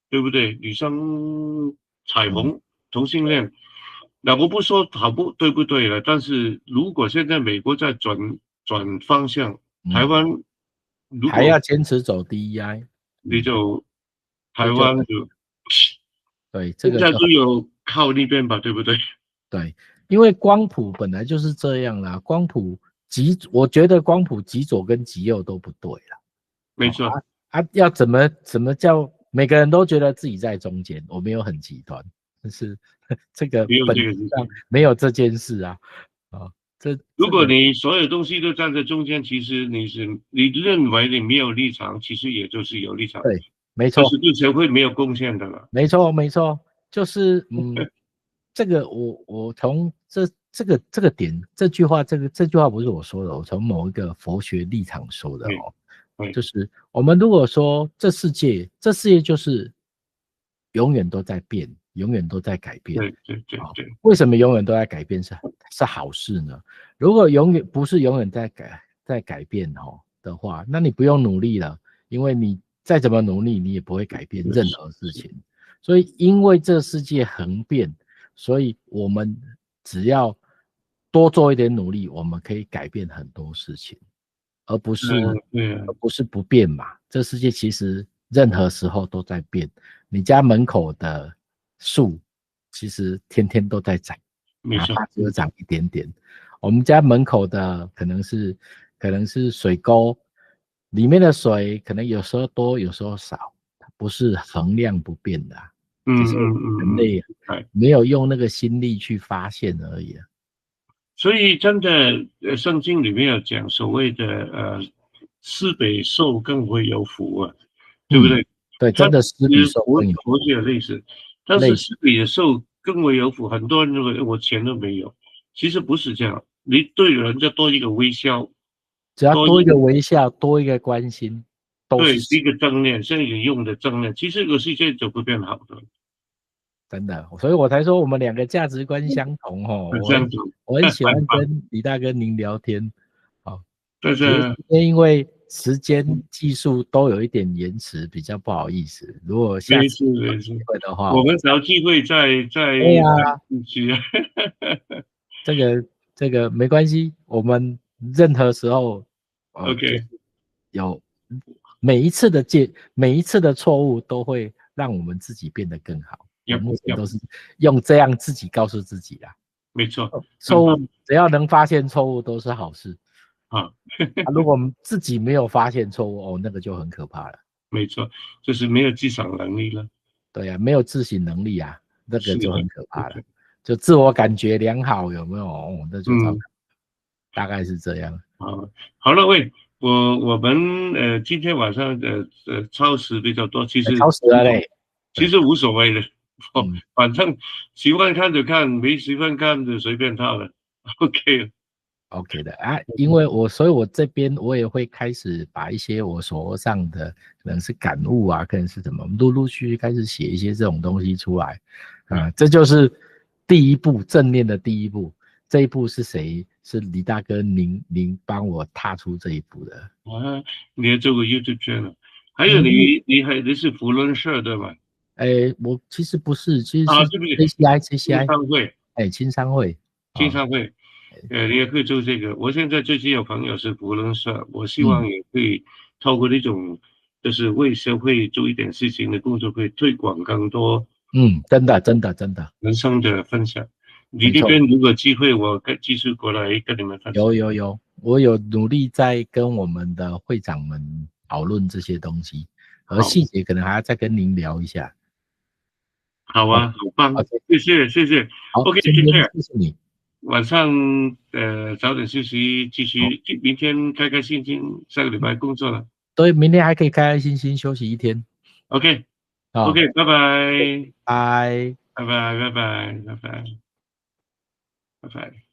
对不对？女生彩虹同性恋，那我不说好不对不对了，但是如果现在美国在转方向，台湾如果还要坚持走 DEI， 你就台湾就对这个现在就有靠那边吧，对不对？对，因为光谱本来就是这样啦，光谱我觉得光谱极左跟极右都不对啦。没错。要怎么叫每个人都觉得自己在中间，我没有很极端，就是这个本质上没有这件事啊。如果你所有东西都站在中间，其实你认为你没有立场，其实也就是有立场。对，没错。就是对社会没有贡献的了。没错，就是这个我从这个点，这句话不是我说的，我从某一个佛学立场说的就是我们如果说这世界就是永远都在变，永远都在改变。对。为什么永远都在改变是好事呢？如果不是永远在改变的话，那你不用努力了，因为你再怎么努力，你也不会改变任何事情。所以因为这世界恒变，所以我们只要多做一点努力，我们可以改变很多事情，而不是不变嘛。这世界其实任何时候都在变，你家门口的树其实天天都在长，哪怕只有长一点点。我们家门口的可能是水沟，里面的水可能有时候多有时候少，它不是衡量不变的只是人类没有用那个心力去发现而已所以真的圣经里面有讲所谓的施比受更为有福对不对？对，真的施比受更有福。佛学类似，但是施比受更为有福，很多人认为我钱都没有，其实不是这样。你对人家多一个微笑，只要多一个微笑，多一个关心，对，一个正念，像你用的正念，其实这个世界就会变好的。真的，所以我才说我们两个价值观相同我很喜欢跟李大哥您聊天对对。因为时间技术都有一点延迟，比较不好意思。如果下次有机会的话，我们找机会再对这个没关系，我们任何时候OK，有每一次的错误都会让我们自己变得更好。我目前都是用这样自己告诉自己啦。没错，错误只要能发现错误都是好事如果我们自己没有发现错误那个就很可怕了。没错，就是没有自省能力了。对没有自省能力那个就很可怕了。就自我感觉良好，有没有？哦，那就糟糕，嗯，大概是这样。好，好了，喂，我们今天晚上超时比较多，其实超时了嘞。对，其实无所谓的，哦，嗯。反正喜欢看就看，没喜欢看就随便他了。OK，OK 的啊，因为所以我这边我也会开始把一些我手头上的可能是感悟啊，可能是什么，陆陆续续开始写一些这种东西出来，这就是第一步，正念的第一步。这一步是谁？是李大哥您帮我踏出这一步的。啊，你也做过 YouTube channel，还有嗯，你是福伦社对吧？我其实不是，其实啊，是 对不对？青 JCI，商会，青商会啊。青商会，你也可以做这个。我现在最近有朋友是福伦社，我希嗯望也可以透过这种，就是为社会做一点事情的工作，可以推广更多真的真的真的，人生的分享。你没错。那边如果机会，我继续过来跟你们分享。有，我有努力在跟我们的会长们讨论这些东西，而好，细节可能还要再跟您聊一下。好 OK， 啊，好棒，OK，谢谢。好，今 OK，take 天 care。谢谢你。晚上早点休息，继好，续，明天开开心心，下个礼拜工作了。对，明天还可以开开心心休息一天。OK，OK，啊，拜拜，拜。拜拜，拜拜，拜拜，拜拜。